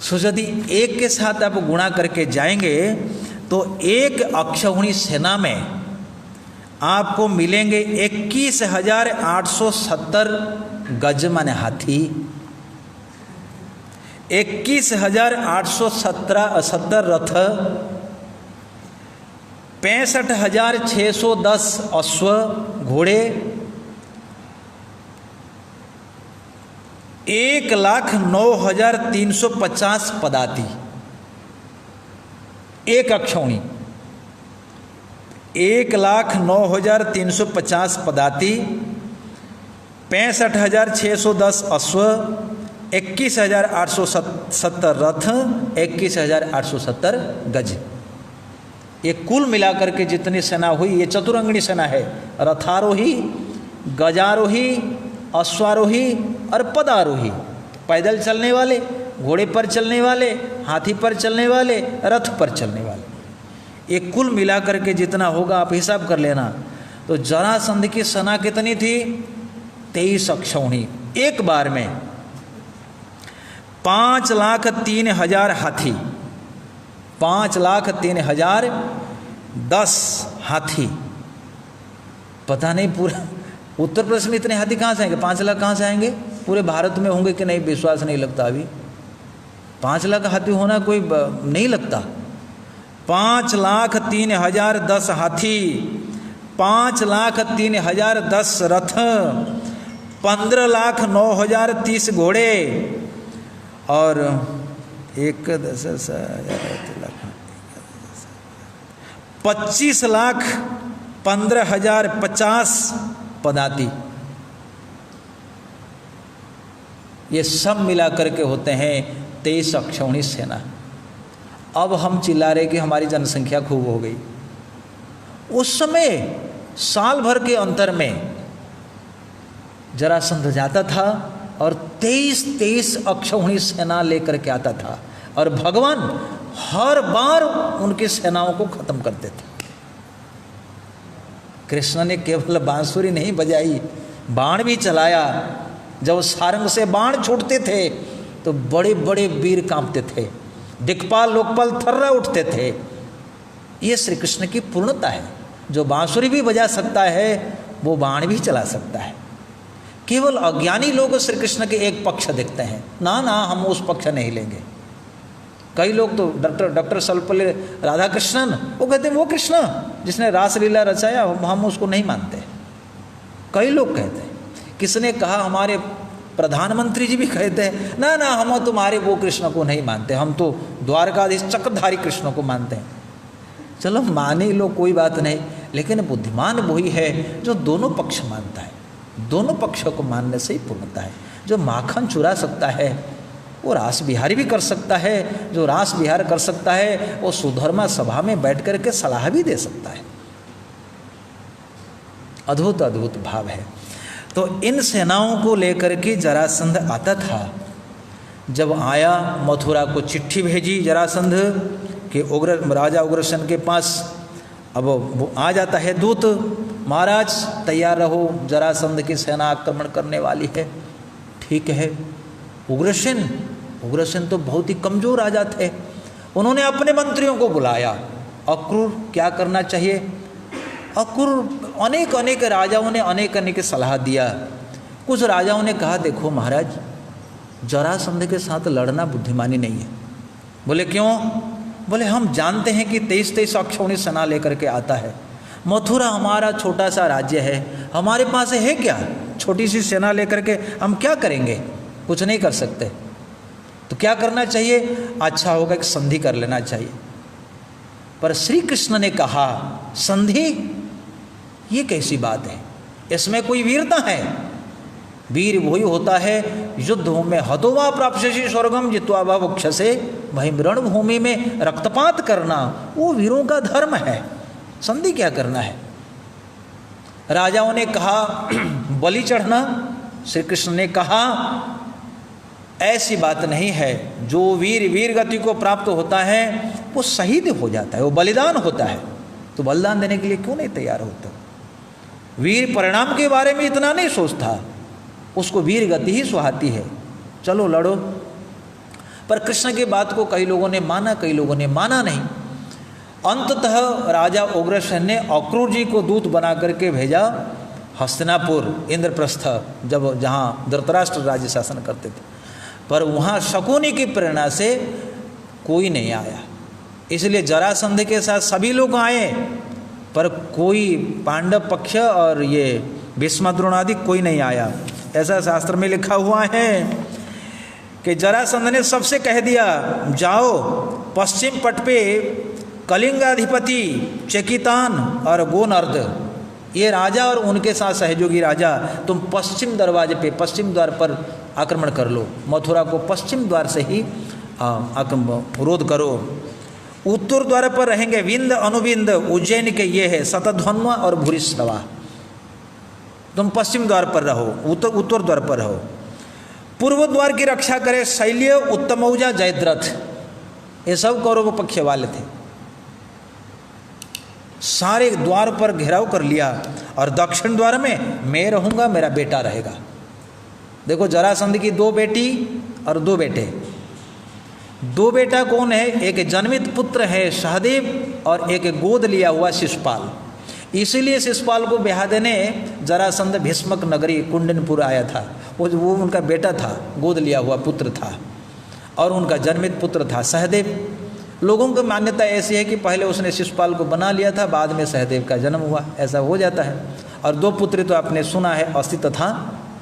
सो यदि एक के साथ आप गुणा करके जाएंगे तो एक अक्षौहिणी सेना में आपको मिलेंगे 21,870 गज माने हाथी, 21,870 रथ, 65,610 अश्व घोड़े, 1,09,350 पदाति। एक अक्षौहिणी 1,09,350 पदाति, 65,610 अश्व, 21,870 रथ, 21,870 गज। ये कुल मिलाकर के जितनी सेना हुई ये चतुरंगिणी सेना है। रथारोही, गजारोही, अश्वारोही और पदारोही, पैदल चलने वाले, घोड़े पर चलने वाले, हाथी पर चलने वाले, रथ पर चलने वाले, ये कुल मिलाकर के जितना होगा आप हिसाब कर लेना। तो जरासंध की सेना कितनी थी? 23 अक्षौहिणी। एक बार में 5,03,000 हाथी, 5,03,010 हाथी। पता नहीं पूरा उत्तर प्रदेश में इतने हाथी कहाँ से आएंगे? 5 लाख कहाँ से आएंगे? पूरे भारत में होंगे कि नहीं विश्वास नहीं लगता। अभी 5 लाख हाथी होना कोई नहीं लगता। 5,03,010 हाथी, 5,03,010 रथ, 15,09,030 घोड़े और 25,15,050 पदाती। ये सब मिला करके होते हैं 23 अक्षौहिणी सेना। अब हम चिल्ला रहे कि हमारी जनसंख्या खूब हो गई। उस समय साल भर के अंतर में जरासंध जाता था और 23 अक्षौहिणी सेना लेकर के आता था और भगवान हर बार उनकी सेनाओं को खत्म करते थे। कृष्ण ने केवल बांसुरी नहीं बजाई, बाण भी चलाया। जब सारंग से बाण छूटते थे तो बड़े बड़े वीर कांपते थे, दिक्पाल लोकपाल थर्रा उठते थे। ये श्री कृष्ण की पूर्णता है। जो बांसुरी भी बजा सकता है वो बाण भी चला सकता है। केवल अज्ञानी लोग श्री कृष्ण के एक पक्ष देखते हैं। ना ना, हम उस पक्ष नहीं लेंगे। कई लोग तो डॉक्टर सर्वपल्ली राधाकृष्णन, वो कहते हैं वो कृष्ण जिसने रासलीला रचाया, हम उसको नहीं मानते। कई लोग कहते हैं। किसने कहा, हमारे प्रधानमंत्री जी भी कहते हैं ना ना, हम तुम्हारे वो कृष्ण को नहीं मानते, हम तो द्वारकाधीश चक्रधारी कृष्ण को मानते हैं। चलो माने लो, कोई बात नहीं, लेकिन बुद्धिमान वही है जो दोनों पक्ष मानता है। दोनों पक्षों को मानने से ही पूर्णता है। जो माखन चुरा सकता है वो रास बिहारी भी कर सकता है। जो रास बिहार कर सकता है वो सुधर्मा सभा में बैठ कर के सलाह भी दे सकता है। अद्भुत अद्भुत भाव है। तो इन सेनाओं को लेकर के जरासंध आता था। जब आया, मथुरा को चिट्ठी भेजी जरासंध के राजा उग्रसेन के पास। अब वो आ जाता है दूत, महाराज तैयार रहो, जरासंध की सेना आक्रमण करने वाली है। ठीक है। उग्रसेन तो बहुत ही कमजोर राजा थे। उन्होंने अपने मंत्रियों को बुलाया। अक्रूर क्या करना चाहिए? अक्रूर अनेक राजाओं ने अनेक सलाह दिया। कुछ राजाओं ने कहा, देखो महाराज, जरासंध के साथ लड़ना बुद्धिमानी नहीं है। बोले क्यों? बोले हम जानते हैं कि 23 अक्षौहिणी सेना लेकर के आता है। मथुरा हमारा छोटा सा राज्य है, हमारे पास है क्या? छोटी सी सेना लेकर के हम क्या करेंगे? कुछ नहीं कर सकते। तो क्या करना चाहिए? अच्छा होगा कि संधि कर लेना चाहिए। पर श्री कृष्ण ने कहा, संधि? ये कैसी बात है? इसमें कोई वीरता है? वीर वही होता है युद्ध में हतोवा प्राप्स्यसि स्वर्गम जित्वा वा वक्षसे, भाई रणभूमि में रक्तपात करना वो वीरों का धर्म है। संधि क्या करना है? राजाओं ने कहा बलि चढ़ना। श्री कृष्ण ने कहा ऐसी बात नहीं है। जो वीर गति को प्राप्त होता है वो शहीद हो जाता है, वो बलिदान होता है। तो बलिदान देने के लिए क्यों नहीं तैयार होता? वीर परिणाम के बारे में इतना नहीं सोचता, उसको वीर गति ही सुहाती है। चलो लड़ो। पर कृष्ण की बात को कई लोगों ने माना, कई लोगों ने माना नहीं। अंततः राजा उग्रसेन ने अक्रूर जी को दूत बना करके भेजा हस्तिनापुर, इंद्रप्रस्थ, जहाँ धृतराष्ट्र राज्य शासन करते थे। पर वहाँ शकुनी की प्रेरणा से कोई नहीं आया। इसलिए जरासंध के साथ सभी लोग आए, पर कोई पांडव पक्ष और ये भीष्म द्रोण आदि कोई नहीं आया। ऐसा शास्त्र में लिखा हुआ है कि जरासंध ने सबसे कह दिया, जाओ पश्चिम पट पे कलिंगाधिपति चेकितान और गोनर्द, ये राजा और उनके साथ सहयोगी राजा, तुम पश्चिम दरवाजे पे, पश्चिम द्वार पर आक्रमण कर लो। मथुरा को पश्चिम द्वार से ही रोध करो। उत्तर द्वार पर रहेंगे विंद अनुविंद, उज्जैन के ये है शतध्वन्वा और भूरिश्रवा। तुम पश्चिम द्वार पर रहो, उत्तर द्वार पर रहो। पूर्व द्वार की रक्षा करे शैल्य, उत्तमौजा, जयद्रथ, ये सब कौरव पक्ष वाले थे। सारे द्वार पर घेराव कर लिया और दक्षिण द्वार में मैं रहूँगा, मेरा बेटा रहेगा। देखो जरासंध की 2 बेटी और 2 बेटे, दो बेटा कौन है? एक जन्मित पुत्र है सहदेव और एक गोद लिया हुआ शिशुपाल। इसीलिए शिशुपाल को ब्याह देने जरासंध भीष्मक नगरी कुंडनपुर आया था। वो उनका बेटा था, गोद लिया हुआ पुत्र था और उनका जन्मित पुत्र था सहदेव। लोगों की मान्यता ऐसी है कि पहले उसने शिशुपाल को बना लिया था, बाद में सहदेव का जन्म हुआ, ऐसा हो जाता है। और दो पुत्र तो आपने सुना है, अस्थि तथा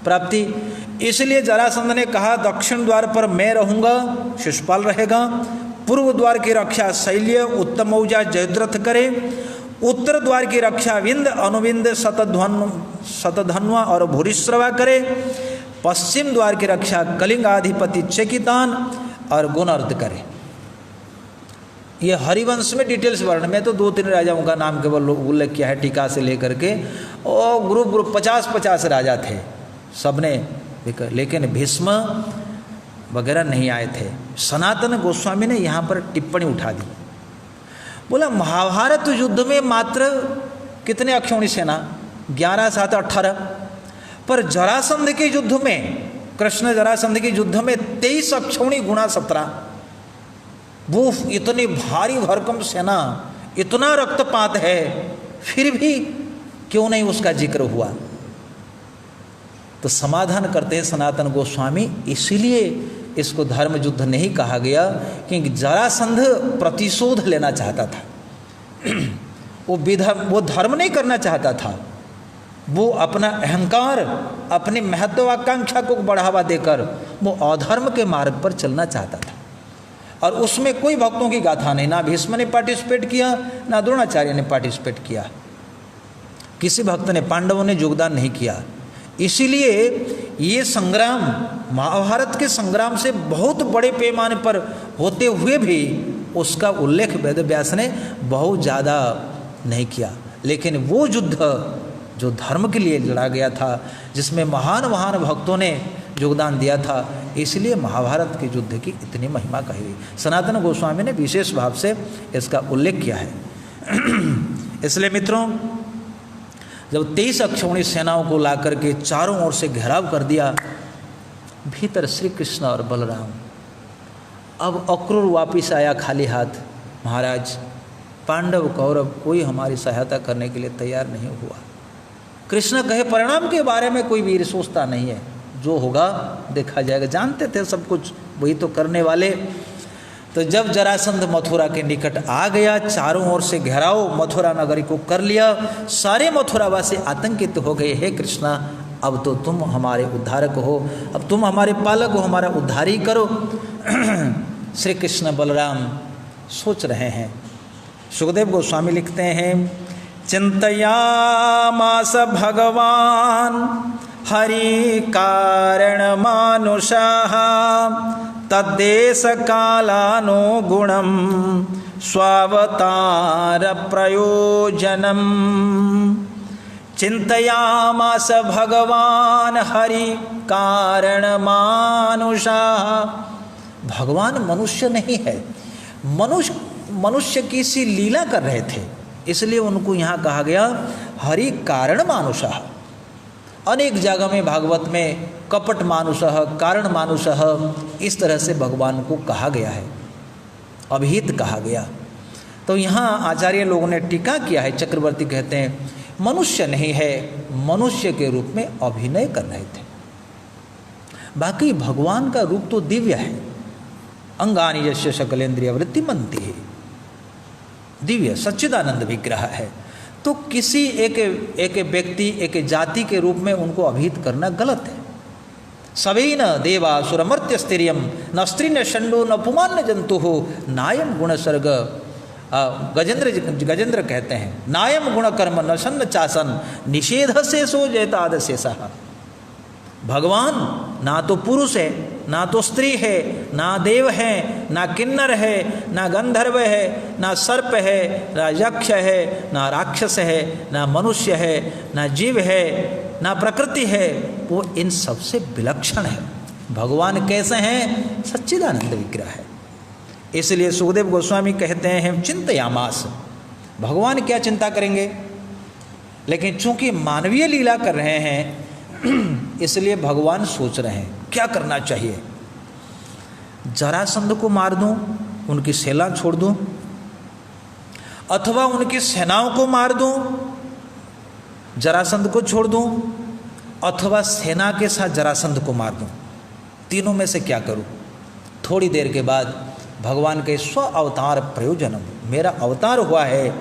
प्राप्ति। इसलिए जरासंध ने कहा दक्षिण द्वार पर मैं रहूँगा, शिशुपाल रहेगा। पूर्व द्वार की रक्षा शैल्य उत्तमौजा जयद्रथ करे। उत्तर द्वार की रक्षा विंद अनुविंद शतधन्वा और भूरिश्रवा करे। पश्चिम द्वार की रक्षा कलिंगाधिपति चेकितान और गुणर्द करे। ये हरिवंश में डिटेल्स वर्णन में तो 2-3 राजाओं का नाम केवल उल्लेख किया है टीका से लेकर के, और ग्रुप 50-50 राजा थे सबने, लेकिन भीष्म वगैरह नहीं आए थे। सनातन गोस्वामी ने यहाँ पर टिप्पणी उठा दी, बोला महाभारत युद्ध में मात्र कितने अक्षौणी सेना? 11, 7, 18। पर जरासंध के युद्ध में, कृष्ण जरासंध के युद्ध में 23 अक्षौणी गुणा 17। वो इतनी भारी भरकम सेना, इतना रक्तपात है, फिर भी क्यों नहीं उसका जिक्र हुआ? तो समाधान करते हैं सनातन गोस्वामी, इसीलिए इसको धर्म युद्ध नहीं कहा गया क्योंकि जरासंध प्रतिशोध लेना चाहता था। वो धर्म नहीं करना चाहता था, वो अपना अहंकार, अपनी महत्वाकांक्षा को बढ़ावा देकर वो अधर्म के मार्ग पर चलना चाहता था। और उसमें कोई भक्तों की गाथा नहीं, ना भीष्म ने पार्टिसिपेट किया, ना द्रोणाचार्य ने पार्टिसिपेट किया, किसी भक्त ने, पांडवों ने योगदान नहीं किया। इसीलिए ये संग्राम महाभारत के संग्राम से बहुत बड़े पैमाने पर होते हुए भी उसका उल्लेख वेद व्यास ने बहुत ज़्यादा नहीं किया। लेकिन वो युद्ध जो धर्म के लिए लड़ा गया था, जिसमें महान महान भक्तों ने योगदान दिया था, इसलिए महाभारत के युद्ध की इतनी महिमा कही गई। सनातन गोस्वामी ने विशेष भाव से इसका उल्लेख किया है। इसलिए मित्रों, जब 23 अक्षौणी सेनाओं को ला करके चारों ओर से घेराव कर दिया, भीतर श्री कृष्ण और बलराम, अब अक्रूर वापिस आया खाली हाथ। महाराज, पांडव कौरव कोई हमारी सहायता करने के लिए तैयार नहीं हुआ। कृष्ण कहे परिणाम के बारे में कोई वीर सोचता नहीं है, जो होगा देखा जाएगा। जानते थे सब कुछ, वही तो करने वाले। तो जब जरासंध मथुरा के निकट आ गया, चारों ओर से घेराव मथुरा नगरी को कर लिया, सारे मथुरावासी आतंकित हो गए। हे कृष्णा, अब तो तुम हमारे उद्धारक हो, अब तुम हमारे पालक हो, हमारा उद्धार ही करो। श्री कृष्ण बलराम सोच रहे हैं। सुखदेव गोस्वामी लिखते हैं, चिंतयामास भगवान हरि कारण मानुषाः तद्देश कालानो गुणम स्वावतार प्रयोजनम। चिंतयामास भगवान हरि कारण मानुषाः। भगवान मनुष्य नहीं है, मनुष्य की सी लीला कर रहे थे, इसलिए उनको यहाँ कहा गया हरि कारण मानुषः। अनेक जगह में भागवत में कपट मानुषः, कारण मानुषः, इस तरह से भगवान को कहा गया है, अभिहित कहा गया। तो यहाँ आचार्य लोगों ने टीका किया है। चक्रवर्ती कहते हैं मनुष्य नहीं है, मनुष्य के रूप में अभिनय कर रहे थे। बाकी भगवान का रूप तो दिव्य है। अंगानि यस्य सकलेन्द्रिय वृत्ति मनति है, दिव्य सच्चिदानंद विग्रह है। तो किसी एक व्यक्ति, एक जाति के रूप में उनको अभिहित करना गलत है। सभी न देवा सुरमर्त्य स्त्रियम न स्त्री न षंडो न पुमान न जंतु हो नायम गुण सर्ग। गजेंद्र कहते हैं नायम गुण कर्म न सन्न चासन निषेध से सो जयताद शेषा। भगवान ना तो पुरुष है, ना तो स्त्री है, ना देव है, ना किन्नर है, ना गंधर्व है, ना सर्प है, ना यक्ष है, ना राक्षस है, ना मनुष्य है, ना जीव है, ना प्रकृति है। वो इन सबसे विलक्षण है। भगवान कैसे हैं? सच्चिदानंद विग्रह है। इसलिए सुखदेव गोस्वामी कहते हैं चिंतयामास, भगवान क्या चिंता करेंगे। लेकिन चूंकि मानवीय लीला कर रहे हैं, इसलिए भगवान सोच रहे हैं क्या करना चाहिए। जरासंध को मार दूं, उनकी सेना छोड़ दूं, अथवा उनकी सेनाओं को मार दूं, जरासंध को छोड़ दूं, अथवा सेना के साथ जरासंध को मार दूं, तीनों में से क्या करूं? थोड़ी देर के बाद भगवान के स्व अवतार प्रयोजनम, मेरा अवतार हुआ है,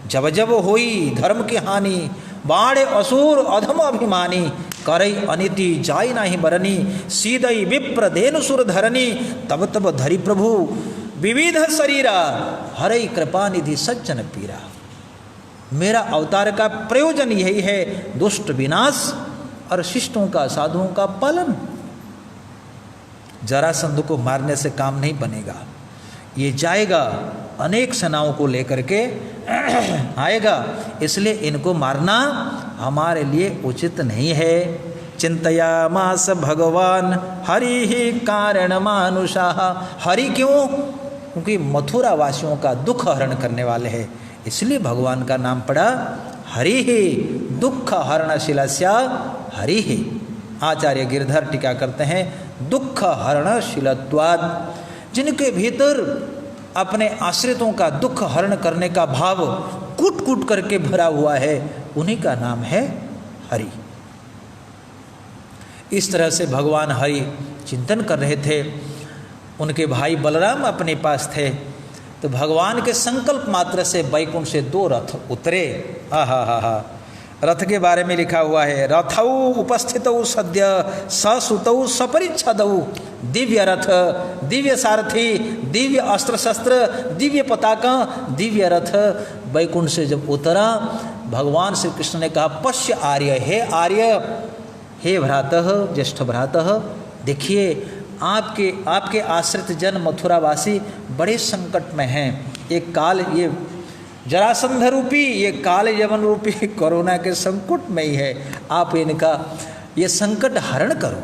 जब जब होई धर्म की हानि, बाढ़ असुर अधम अभिमानी, करई अनिति जाय नाही बरनी, सीदई विप्र देनु सुर धरनी, तब तब धरि प्रभु विविध शरीरा, हरई कृपा निधि सज्जन पीरा। मेरा अवतार का प्रयोजन यही है, दुष्ट विनाश और शिष्टों का, साधुओं का पालन। जरासंध को मारने से काम नहीं बनेगा, ये जाएगा अनेक सेनाओं को लेकर के आएगा, इसलिए इनको मारना हमारे लिए उचित नहीं है। चिंतयामास भगवान हरि ही कारण मानुषाः, हरि क्यों? क्योंकि मथुरा वासियों का दुख हरण करने वाले हैं, इसलिए भगवान का नाम पड़ा हरि ही, दुख हरणशीलस्य हरि ही। आचार्य गिरधर टीका करते हैं, दुख हरणशीलत्वात्, जिनके भीतर अपने आश्रितों का दुख हरण करने का भाव कूट कूट करके भरा हुआ है, उन्हीं का नाम है हरि। इस तरह से भगवान हरि चिंतन कर रहे थे। उनके भाई बलराम अपने पास थे, तो भगवान के संकल्प मात्र से वैकुंठ से 2 रथ उतरे। हा रथ के बारे में लिखा हुआ है, रथौ उपस्थितौ सद्य ससुतौ सपरिच्छदौ, दिव्य रथ, दिव्य सारथी, दिव्य अस्त्र शस्त्र, दिव्य पताका, दिव्य रथ वैकुंठ से जब उतरा, भगवान श्री कृष्ण ने कहा, पश्य आर्य, हे आर्य, हे भ्रातः, ज्येष्ठ भ्रातः, देखिए आपके आश्रित जन मथुरावासी बड़े संकट में हैं। एक काल, ये जरासंध रूपी, ये काल यवन रूपी कोरोना के संकट में ही है, आप इनका ये संकट हरण करो।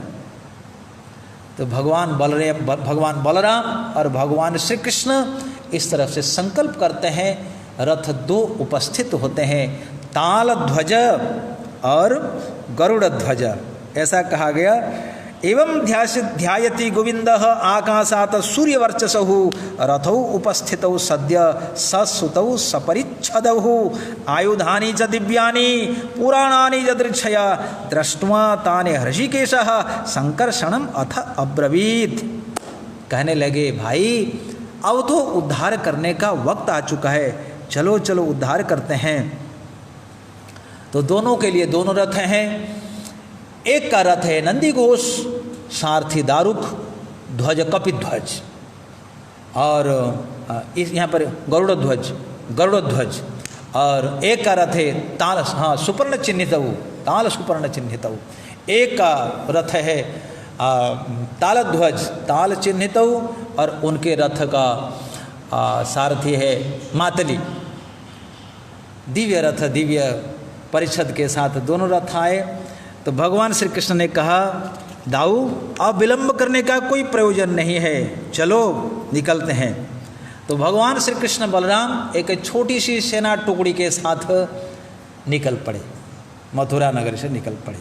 तो भगवान बलराम और भगवान श्री कृष्ण इस तरफ से संकल्प करते हैं। रथ 2 उपस्थित होते हैं, ताल ध्वज और गरुड़ ध्वज, ऐसा कहा गया। एवं ध्यायति गोविंदः आकाशात् सूर्यवर्चसः, रथौ उपस्थितौ सद्य ससुतौ सपरिच्छदौ, आयुधानि च दिव्यानि पुराणानि च दृक्षया, दृष्ट्वा तानि हृषिकेशः संकर्षणम् अथ अब्रवीत्। कहने लगे, भाई अब तो उद्धार करने का वक्त आ चुका है, चलो चलो उद्धार करते हैं। तो दोनों के लिए 2 रथ हैं। एक का रथ है नंदी घोष, सारथी दारुक, ध्वज कपिध्वज, और इस यहाँ पर गरुड़ ध्वज, और एक का रथ है ताल, सुपर्ण चिन्हितौ, ताल सुपर्ण चिन्हितौ। एक का रथ है ताल ध्वज, ताल चिन्हितौ, और उनके रथ का सारथी है मातली। दिव्य रथ, दिव्य परिषद के साथ 2 रथ आए। तो भगवान श्री कृष्ण ने कहा, दाऊ अब विलंब करने का कोई प्रयोजन नहीं है, चलो निकलते हैं। तो भगवान श्री कृष्ण बलराम एक छोटी सी सेना टुकड़ी के साथ निकल पड़े, मथुरा नगर से निकल पड़े।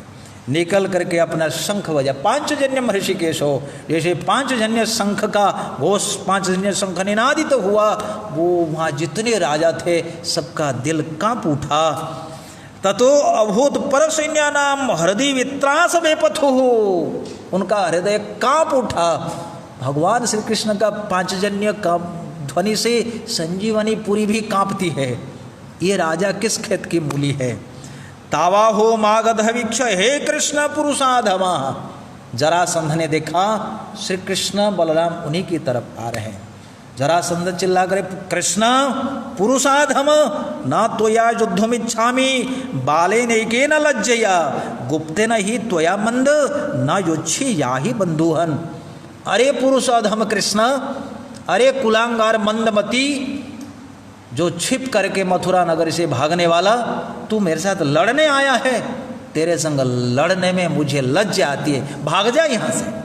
निकल करके अपना शंख बजा, 5 जन्य ऋषिकेश हो, जैसे 5 जन्य शंख का घोष, 5 जन्य शंख निनादित तो हुआ, वो वहाँ जितने राजा थे सबका दिल कांप उठा। ततो अभूत पर सैन्यानाम हृदय वित्रास बेपथु, उनका हृदय कांप उठा। भगवान श्री कृष्ण का 5 जन्य का ध्वनि से संजीवनी पुरी भी कांपती है, ये राजा किस खेत की मूली है। तावा हो मागध वीक्ष, हे कृष्ण पुरुषाधमा, जरासंध ने देखा श्री कृष्ण बलराम उन्हीं की तरफ आ रहे हैं। जरासंध चिल्ला करे, कृष्ण पुरुषाधम, न त्वया युद्धमिच्छामि बालेनैकेन लज्जया, गुप्तेन ही त्वया मंद न योच्छी या ही बंधुहन। अरे पुरुषाधम कृष्ण, अरे कुलांगार मंदमती, जो छिप करके मथुरा नगर से भागने वाला, तू मेरे साथ लड़ने आया है, तेरे संग लड़ने में मुझे लज्जा आती है, भाग जा यहाँ से।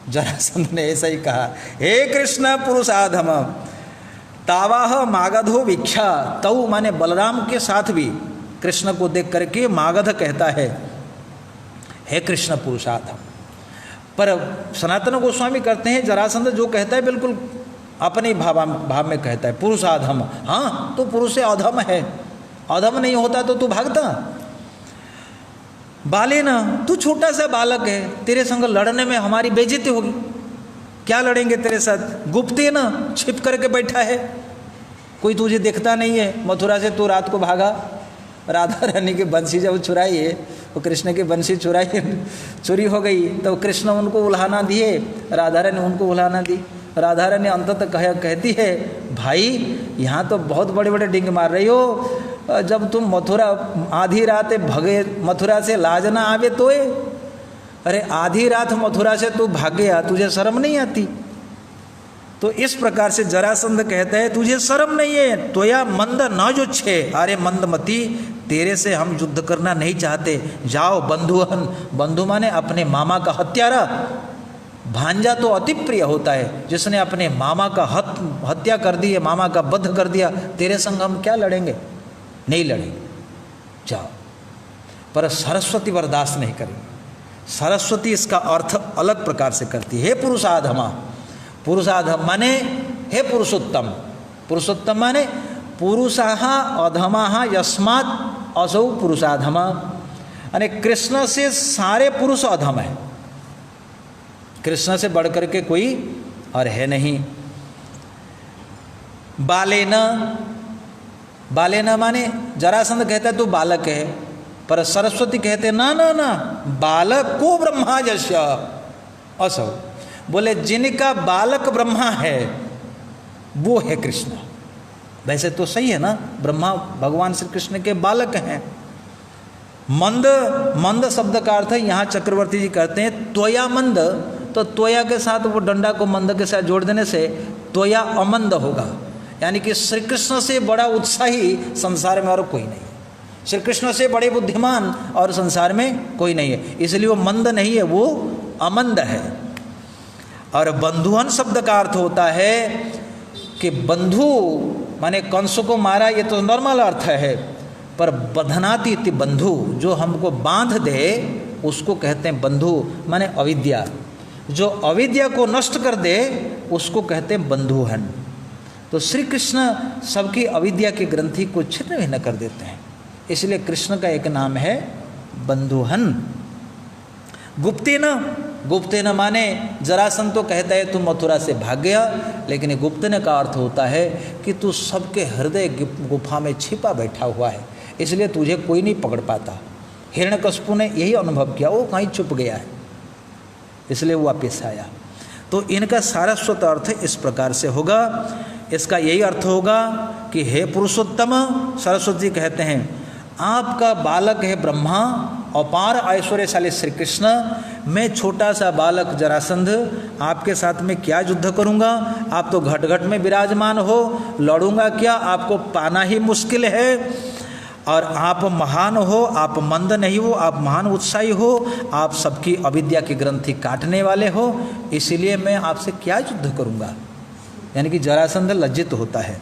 जरासंध ने ऐसा ही कहा, हे कृष्ण पुरुषाधम, तावाह मागधो वीक्षा, तऊ माने बलराम के साथ भी कृष्ण को देख करके मागध कहता है, हे कृष्ण पुरुषाधम, पर सनातन गोस्वामी करते हैं जरासंध जो कहता है बिल्कुल अपने भाव में कहता है, पुरुषाधम। हाँ, तो पुरुष से अधम है, अधम नहीं होता तो तू भागता। बाले ना, तू छोटा सा बालक है, तेरे संग लड़ने में हमारी बेइज्जती होगी। क्या लड़ेंगे तेरे साथ? गुप्ते ना, छिप करके बैठा है, कोई तुझे देखता नहीं है। मथुरा से तू रात को भागा, राधा रानी की बंसी जब चुराई है, वो कृष्ण की बंसी चोरी हो गई, तो कृष्ण उनको उल्हाना दिए, राधा रानी उनको उल्हाना दी। राधा रानी अंततः कहती है, भाई यहाँ तो बहुत बड़े बड़े डिंग मार रही हो, जब तुम मथुरा आधी रात भगे मथुरा से लाज ना आवे तो अरे आधी रात मथुरा से तू भाग गया, तुझे शर्म नहीं आती? तो इस प्रकार से जरासंध कहता है तुझे शर्म नहीं है, तोया मंद न जो छे, अरे मंदमती तेरे से हम युद्ध करना नहीं चाहते, जाओ बंधुहन। बंधु माने अपने मामा का हत्यारा। भांजा तो अति प्रिय होता है, जिसने अपने मामा का हत्या कर दी है, मामा का वध कर दिया, तेरे संग हम क्या लड़ेंगे? नहीं लड़ेंगे, जाओ। पर सरस्वती बर्दाश्त नहीं करेंगे। सरस्वती इसका अर्थ अलग प्रकार से करती है। हे पुरुषाधमा, पुरुषाधम माने हे पुरुषोत्तम, पुरुषोत्तम माने पुरुषाः अधमाः यस्मात् असौ पुरुषाधमा, यानी कृष्ण से सारे पुरुष अधम है, कृष्ण से बढ़कर के कोई और है नहीं। बालेन, बालेन माने जरासंध कहता है तू बालक है, पर सरस्वती कहते ना ना ना, बालक को ब्रह्मा यस्य असौ, बोले जिनका बालक ब्रह्मा है वो है कृष्ण। वैसे तो सही है ना, ब्रह्मा भगवान श्री कृष्ण के बालक हैं। मंद, मंद शब्द का अर्थ है यहाँ चक्रवर्ती जी कहते हैं त्वया मंद, तो त्वया के साथ वो डंडा को मंद के साथ जोड़ देने से त्वया अमंद होगा, यानी कि श्री कृष्ण से बड़ा उत्साही संसार में और कोई नहीं है, श्री कृष्ण से बड़े बुद्धिमान और संसार में कोई नहीं है, इसलिए वो मंद नहीं है, वो अमंद है। और बंधुहन शब्द का अर्थ होता है कि बंधु माने कंस को मारा, ये तो नॉर्मल अर्थ है, पर बधनाति इति बंधु, जो हमको बांध दे उसको कहते हैं बंधु, माने अविद्या, जो अविद्या को नष्ट कर दे उसको कहते हैं बंधुहन। तो श्री कृष्ण सबकी अविद्या की ग्रंथि को छिन्न भिन्न कर देते हैं, इसलिए कृष्ण का एक नाम है बंधुहन। गुप्तेन, गुप्तेन माने जरासंध तो कहता है तू मथुरा से भाग गया, लेकिन गुप्तेन का अर्थ होता है कि तू सबके हृदय गुफा में छिपा बैठा हुआ है, इसलिए तुझे कोई नहीं पकड़ पाता। हिरण्यकशिपु ने यही अनुभव किया, वो कहीं छुप गया है, इसलिए वो वापस आया। तो इनका सारस्वत अर्थ इस प्रकार से होगा। इसका यही अर्थ होगा कि हे पुरुषोत्तम, सरस्वती कहते हैं आपका बालक है ब्रह्मा, अपार ऐश्वर्यशाली श्री कृष्ण, मैं छोटा सा बालक जरासंध आपके साथ में क्या युद्ध करूंगा? आप तो घट घट में विराजमान हो, लड़ूंगा क्या? आपको पाना ही मुश्किल है। और आप महान हो, आप मंद नहीं हो, आप महान उत्साही हो, आप सबकी अविद्या की ग्रंथि काटने वाले हो, इसीलिए मैं आपसे क्या युद्ध करूंगा? यानी कि जरासंध लज्जित होता है।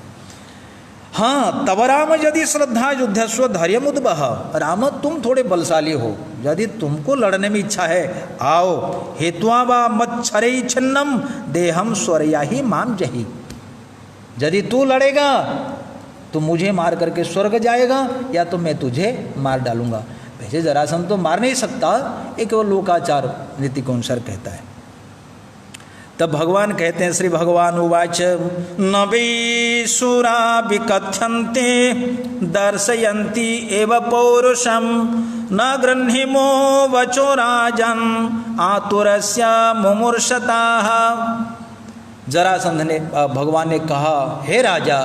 हाँ, तब राम यदि श्रद्धा युद्धस्व धैर्यम उद्वह, राम तुम थोड़े बलशाली हो, यदि तुमको लड़ने में इच्छा है आओ, हेत्वा वा मच्छरई छिन्नम देहम स्वर्या ही माम जही, यदि तू लड़ेगा तो मुझे मार करके स्वर्ग जाएगा या तो मैं तुझे मार डालूंगा। वैसे जरासंध तो मार नहीं सकता, एक वो लोकाचार नीति को अनुसार कहता है। तब भगवान कहते हैं, श्री भगवान उवाच न वै सुरा विकथ्यन्ते दर्शयन्ति एव पौरुषम न गृह्णीमो वचो राजन् आतुरस्य मुमूर्षताः। जरासंध ने, भगवान ने कहा, हे राजा,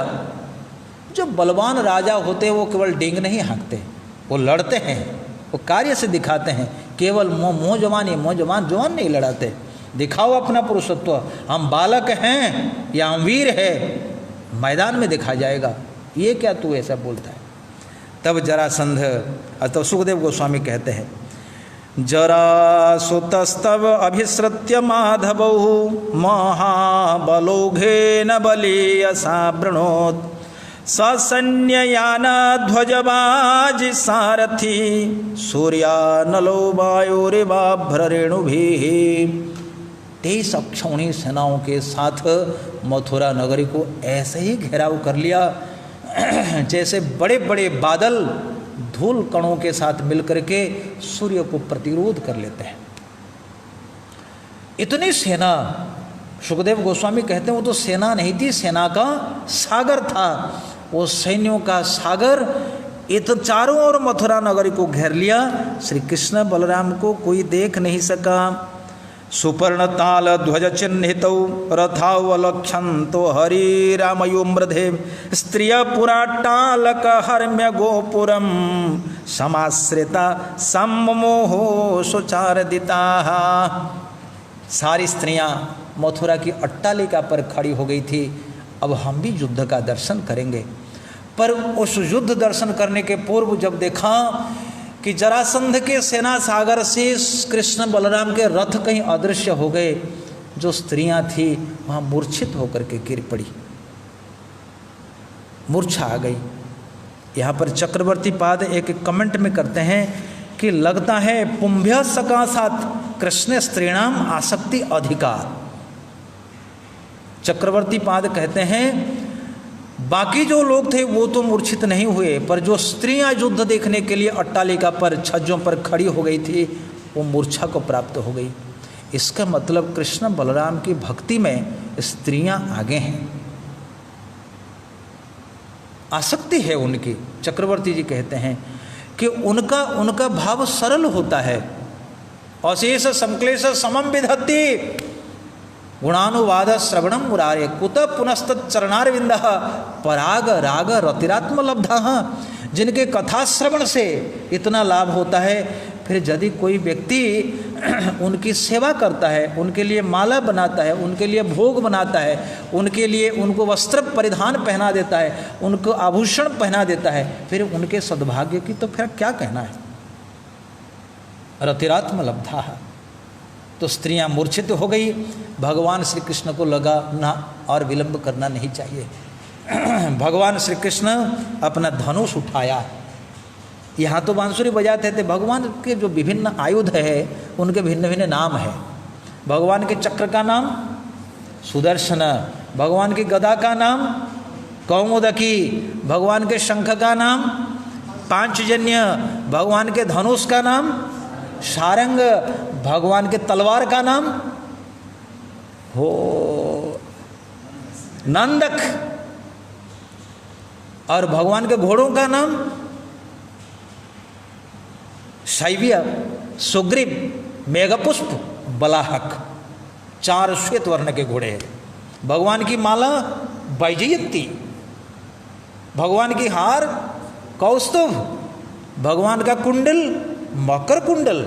जो बलवान राजा होते हैं वो केवल डींग नहीं हाँकते, वो लड़ते हैं, वो कार्य से दिखाते हैं। केवल मोह जवान, ये मोह जवान नहीं लड़ाते। दिखाओ अपना पुरुषत्व, हम बालक हैं या हम वीर है, मैदान में दिखा जाएगा। ये क्या तू ऐसा बोलता है? तब जरासंध, तब सुखदेव गोस्वामी कहते हैं, जरासुतस्तव अभिसृत्य माधवौ महाबलौघेन बलीयसा वृणोत् ससैन्ययानाध्वजबाज सारथी सूर्यानलो वायुरिवाभ्ररेणुभिः 23 अक्षौणी सेनाओं के साथ मथुरा नगरी को ऐसे ही घेराव कर लिया जैसे बड़े बड़े बादल धूल कणों के साथ मिलकर के सूर्य को प्रतिरोध कर लेते हैं। इतनी सेना, सुखदेव गोस्वामी कहते हैं वो तो सेना नहीं थी, सेना का सागर था। वो सैन्यों का सागर चारों ओर मथुरा नगरी को घेर लिया। श्री कृष्ण बलराम को कोई देख नहीं सका। सुपर्ण ताल ध्वज चिन्हितौ रथावलक्षंतो हरि रामयो मृधे स्त्रिय पुराटालक हर्म्य गोपुरम समाश्रिता सम्मोहो सुचारदिता। सारी स्त्रियां मथुरा की अट्टालिका पर खड़ी हो गई थी। अब हम भी युद्ध का दर्शन करेंगे। पर उस युद्ध दर्शन करने के पूर्व जब देखा कि जरासंध के सेना सागर से कृष्ण बलराम के रथ कहीं अदृश्य हो गए, जो स्त्रियां थी वहां मूर्छित होकर के गिर पड़ी, मूर्छा आ गई। यहाँ पर चक्रवर्ती पाद एक कमेंट में करते हैं कि लगता है पुंभ्य सकाशात कृष्ण स्त्रीणाम आसक्ति अधिकार। चक्रवर्ती पाद कहते हैं बाकी जो लोग थे वो तो मूर्छित नहीं हुए, पर जो स्त्रियां युद्ध देखने के लिए अट्टालिका पर छज्जों पर खड़ी हो गई थी वो मूर्छा को प्राप्त हो गई। इसका मतलब कृष्ण बलराम की भक्ति में स्त्रियां आगे हैं, आसक्ति है उनकी। चक्रवर्ती जी कहते हैं कि उनका भाव सरल होता है। अशेष संक्लेश समम विधत्ति गुणानुवाद श्रवणम मुरारे कुत पुनस्त चरणारविंद पराग राग रतिरात्म लब्धा। जिनके कथा श्रवण से इतना लाभ होता है, फिर यदि कोई व्यक्ति उनकी सेवा करता है, उनके लिए माला बनाता है, उनके लिए भोग बनाता है, उनके लिए उनको वस्त्र परिधान पहना देता है, उनको आभूषण पहना देता है, फिर उनके सद्भाग्य की तो फिर क्या कहना है। रतिरात्म लब्धा। तो स्त्रियां मूर्छित हो गई। भगवान श्री कृष्ण को लगा ना और विलंब करना नहीं चाहिए। भगवान श्री कृष्ण अपना धनुष उठाया। यहाँ तो बांसुरी बजाते थे। भगवान के जो विभिन्न आयुध है उनके भिन्न भिन्न नाम है। भगवान के चक्र का नाम सुदर्शन, भगवान की गदा का नाम कौमुदकी, भगवान के शंख का नाम पांचजन्य, भगवान के धनुष का नाम सारंग, भगवान के तलवार का नाम हो नंदक, और भगवान के घोड़ों का नाम शैव्य, सुग्रीव, मेघपुष्प, बलाहक। 4 श्वेत वर्ण के घोड़े हैं। भगवान की माला वैजयंती, भगवान की हार कौस्तुभ, भगवान का कुंडल मकर कुंडल,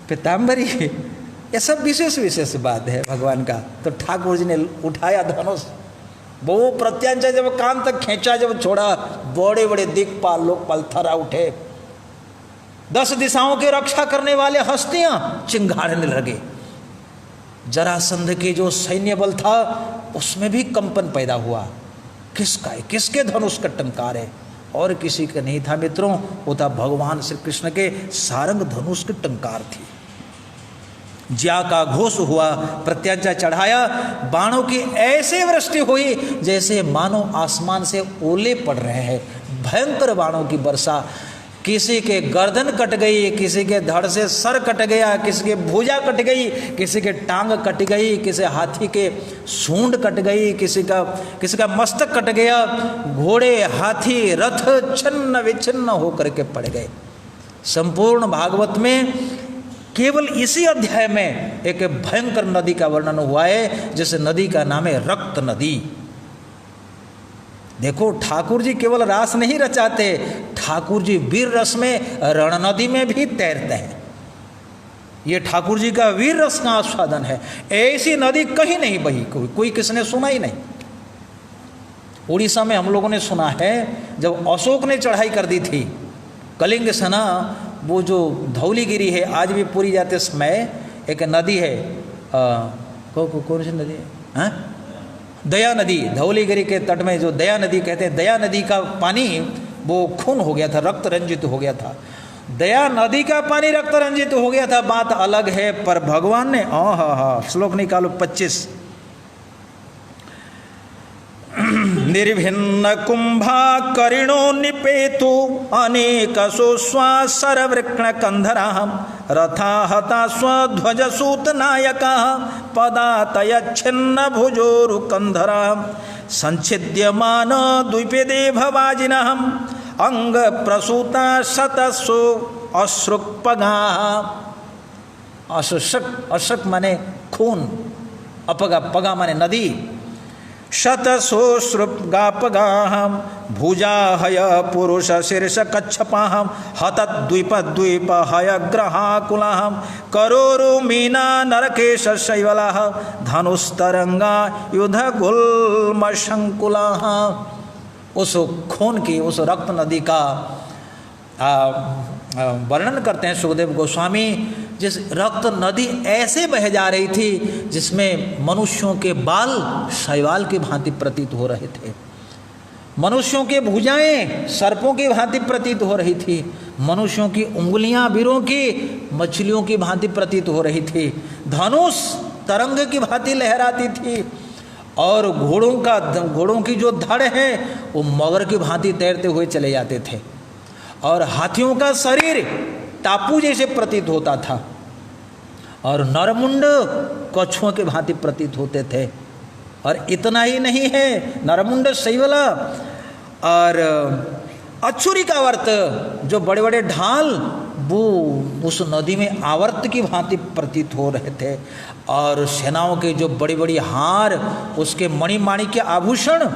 पीताम्बरी। ये सब विशेष विशेष बात है भगवान का। तो ठाकुर जी ने उठाया धनुष, वो प्रत्यांचा जब कान तक खींचा, जब छोड़ा, बड़े बड़े दिक्पाल लोकपाल थरा उठे। 10 दिशाओं की रक्षा करने वाले हस्तियां चिंगाड़ने लगे। जरासंध के जो सैन्य बल था उसमें भी कंपन पैदा हुआ। किसका है, किसके धनुष का टंकार है? और किसी का नहीं था मित्रों, वो था भगवान श्री कृष्ण के सारंग धनुष की टंकार थी। ज्या का घोष हुआ, प्रत्यांचा चढ़ाया, बाणों की ऐसे वृष्टि हुई जैसे मानो आसमान से ओले पड़ रहे हैं। भयंकर बाणों की वर्षा। किसी के गर्दन कट गई, किसी के धड़ से सर कट गया, किसी के भुजा कट गई, किसी के टांग कट गई, किसी हाथी के सूंड कट गई, किसी का मस्तक कट गया। घोड़े, हाथी, रथ छिन्न विच्छिन्न होकर के पड़ गए। संपूर्ण भागवत में केवल इसी अध्याय में एक भयंकर नदी का वर्णन हुआ है, जिस नदी का नाम है रक्त नदी। देखो, ठाकुर जी केवल रास नहीं रचाते, ठाकुर जी वीर रस में रण नदी में भी तैरते हैं। ये ठाकुर जी का वीर रस का आस्वादन है। ऐसी नदी कहीं नहीं बही, कोई किसने सुना ही नहीं। उड़ीसा में हम लोगों ने सुना है, जब अशोक ने चढ़ाई कर दी थी कलिंग सेना, वो जो धौलीगिरी है, आज भी पूरी जाते समय एक नदी है, कौन सी नदी है? हाँ? दया नदी। धौलीगिरी के तट में जो दया नदी कहते हैं, दया नदी का पानी वो खून हो गया था, रक्त रंजित हो गया था। दया नदी का पानी रक्त रंजित हो गया था, बात अलग है, पर भगवान ने श्लोक निकालो 25। निर्भिन्न कुंभा करिणो निपेतु अनेक सोश्वासर वृक्ण कंधरा रथा हता स्वध्वज सूत नायका पदातय छिन्न भुजोरु कंधरा संच्छिद्यमान द्वीपेदे भवाजिनः अंग प्रसूता शतसो अश्रुक्पगा। अश्रुक माने खून, अपगा पगा माने नदी। शतसोश्रुगापगाहम भुजाहय पुरुष शीर्ष कच्छपाहम हतद्वीप द्वीप हय ग्रहाकुलाहम करोरु मीना नरकेश शैवलाह धनुस्तरंगा युद्ध गुल्म शंकुलाह। उस खून की, उस रक्त नदी का वर्णन करते हैं सुखदेव गोस्वामी। जिस रक्त नदी ऐसे बह जा रही थी जिसमें मनुष्यों के बाल शैवाल की भांति प्रतीत हो रहे थे, मनुष्यों के भुजाएं सर्पों की भांति प्रतीत हो रही थी, मनुष्यों की उंगलियां वीरों की मछलियों की भांति प्रतीत हो रही थी, धनुष तरंग की भांति लहराती थी, और घोड़ों की जो धड़ है वो मगर की भांति तैरते हुए चले जाते थे, और हाथियों का शरीर टापू जैसे प्रतीत होता था, और नरमुंड कछुओं के भांति प्रतीत होते थे। और इतना ही नहीं है, नरमुंड शैवला और अच्छुरिकावर्त जो बड़े बड़े ढाल वो उस नदी में आवर्त की भांति प्रतीत हो रहे थे, और सेनाओं के जो बड़ी बड़ी हार, उसके मणिमाणिक के आभूषण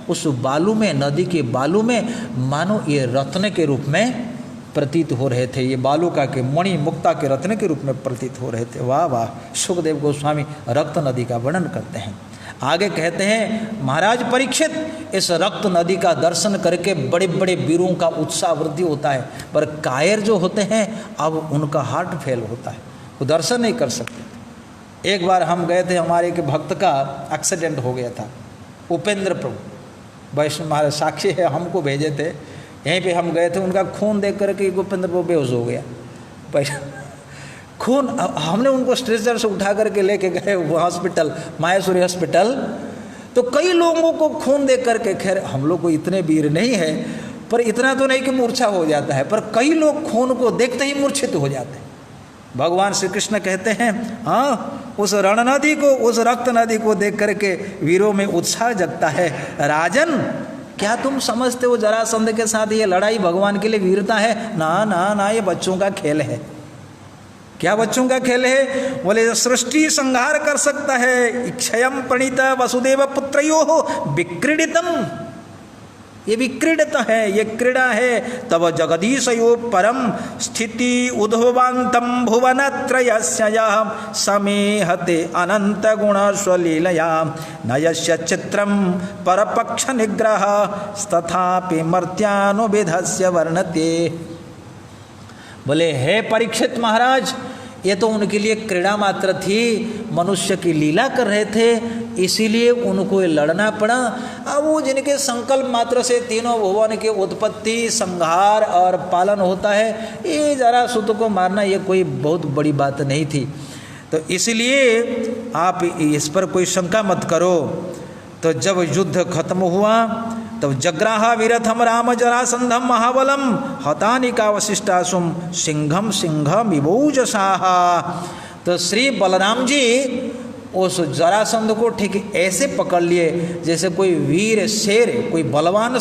उस बालू में, नदी के बालू में मानो ये रत्न के रूप में प्रतीत हो रहे थे, ये बालू का के मणि मुक्ता के रत्न के रूप में प्रतीत हो रहे थे। वाह वाह, सुखदेव गोस्वामी रक्त नदी का वर्णन करते हैं। आगे कहते हैं, महाराज परीक्षित, इस रक्त नदी का दर्शन करके बड़े बड़े वीरों का उत्साह वृद्धि होता है, पर कायर जो होते हैं अब उनका हार्ट फेल होता है, वो दर्शन नहीं कर सकते। एक बार हम गए थे, हमारे एक भक्त का एक्सीडेंट हो गया था, उपेंद्र प्रभु वैष्णव महाराज साक्षी है, हमको भेजे थे, यहीं पे हम गए थे, उनका खून देख करके उपेंद्र प्रभु बेहोश हो गया। खून, हमने उनको स्ट्रेचर से उठा करके लेके गए हॉस्पिटल, माहेश्वरी हॉस्पिटल, तो कई लोगों को खून देख करके, खैर हम लोग को इतने वीर नहीं है, पर इतना तो नहीं कि मूर्छा हो जाता है, पर कई लोग खून को देखते ही मूर्छित हो जाते हैं। भगवान श्री कृष्ण कहते हैं, हाँ, उस रण नदी को, उस रक्त नदी को देख करके वीरों में उत्साह जगता है। राजन, क्या तुम समझते हो जरासंध के साथ ये लड़ाई भगवान के लिए वीरता है? ना ना ना, ये बच्चों का खेल है। क्या बच्चों का खेल है? बोले सृष्टि संहार कर सकता है। क्षयम प्रणीत वसुदेव पुत्रयोः विक्रीडितम, ये विक्रीडित है, ये क्रीड़ा है। तब जगदीशयो परम स्थिति उद्भवांतम भुवनत्रयस्य यः समेहते अनंत गुण स्वलीलया नयस्य चित्रम परपक्ष निग्रह तथापि मर्त्यानुविधस्य वर्णते। बोले, हे परीक्षित महाराज, ये तो उनके लिए क्रीड़ा मात्र थी, मनुष्य की लीला कर रहे थे, इसीलिए उनको लड़ना पड़ा। अब वो जिनके संकल्प मात्र से तीनों भुवन की उत्पत्ति, संहार और पालन होता है, ये जरासुत को मारना ये कोई बहुत बड़ी बात नहीं थी। तो इसलिए आप इस पर कोई शंका मत करो। तो जब युद्ध खत्म हुआ तब जग्राहा वीरथम राम जरासंधम महाबलम हतानिका वशिष्ठासुम सिंघम सिंघम विभोजसाहा। तो श्री बलराम जी उस जरासंध को ठीक ऐसे पकड़ लिए जैसे कोई वीर शेर, कोई बलवान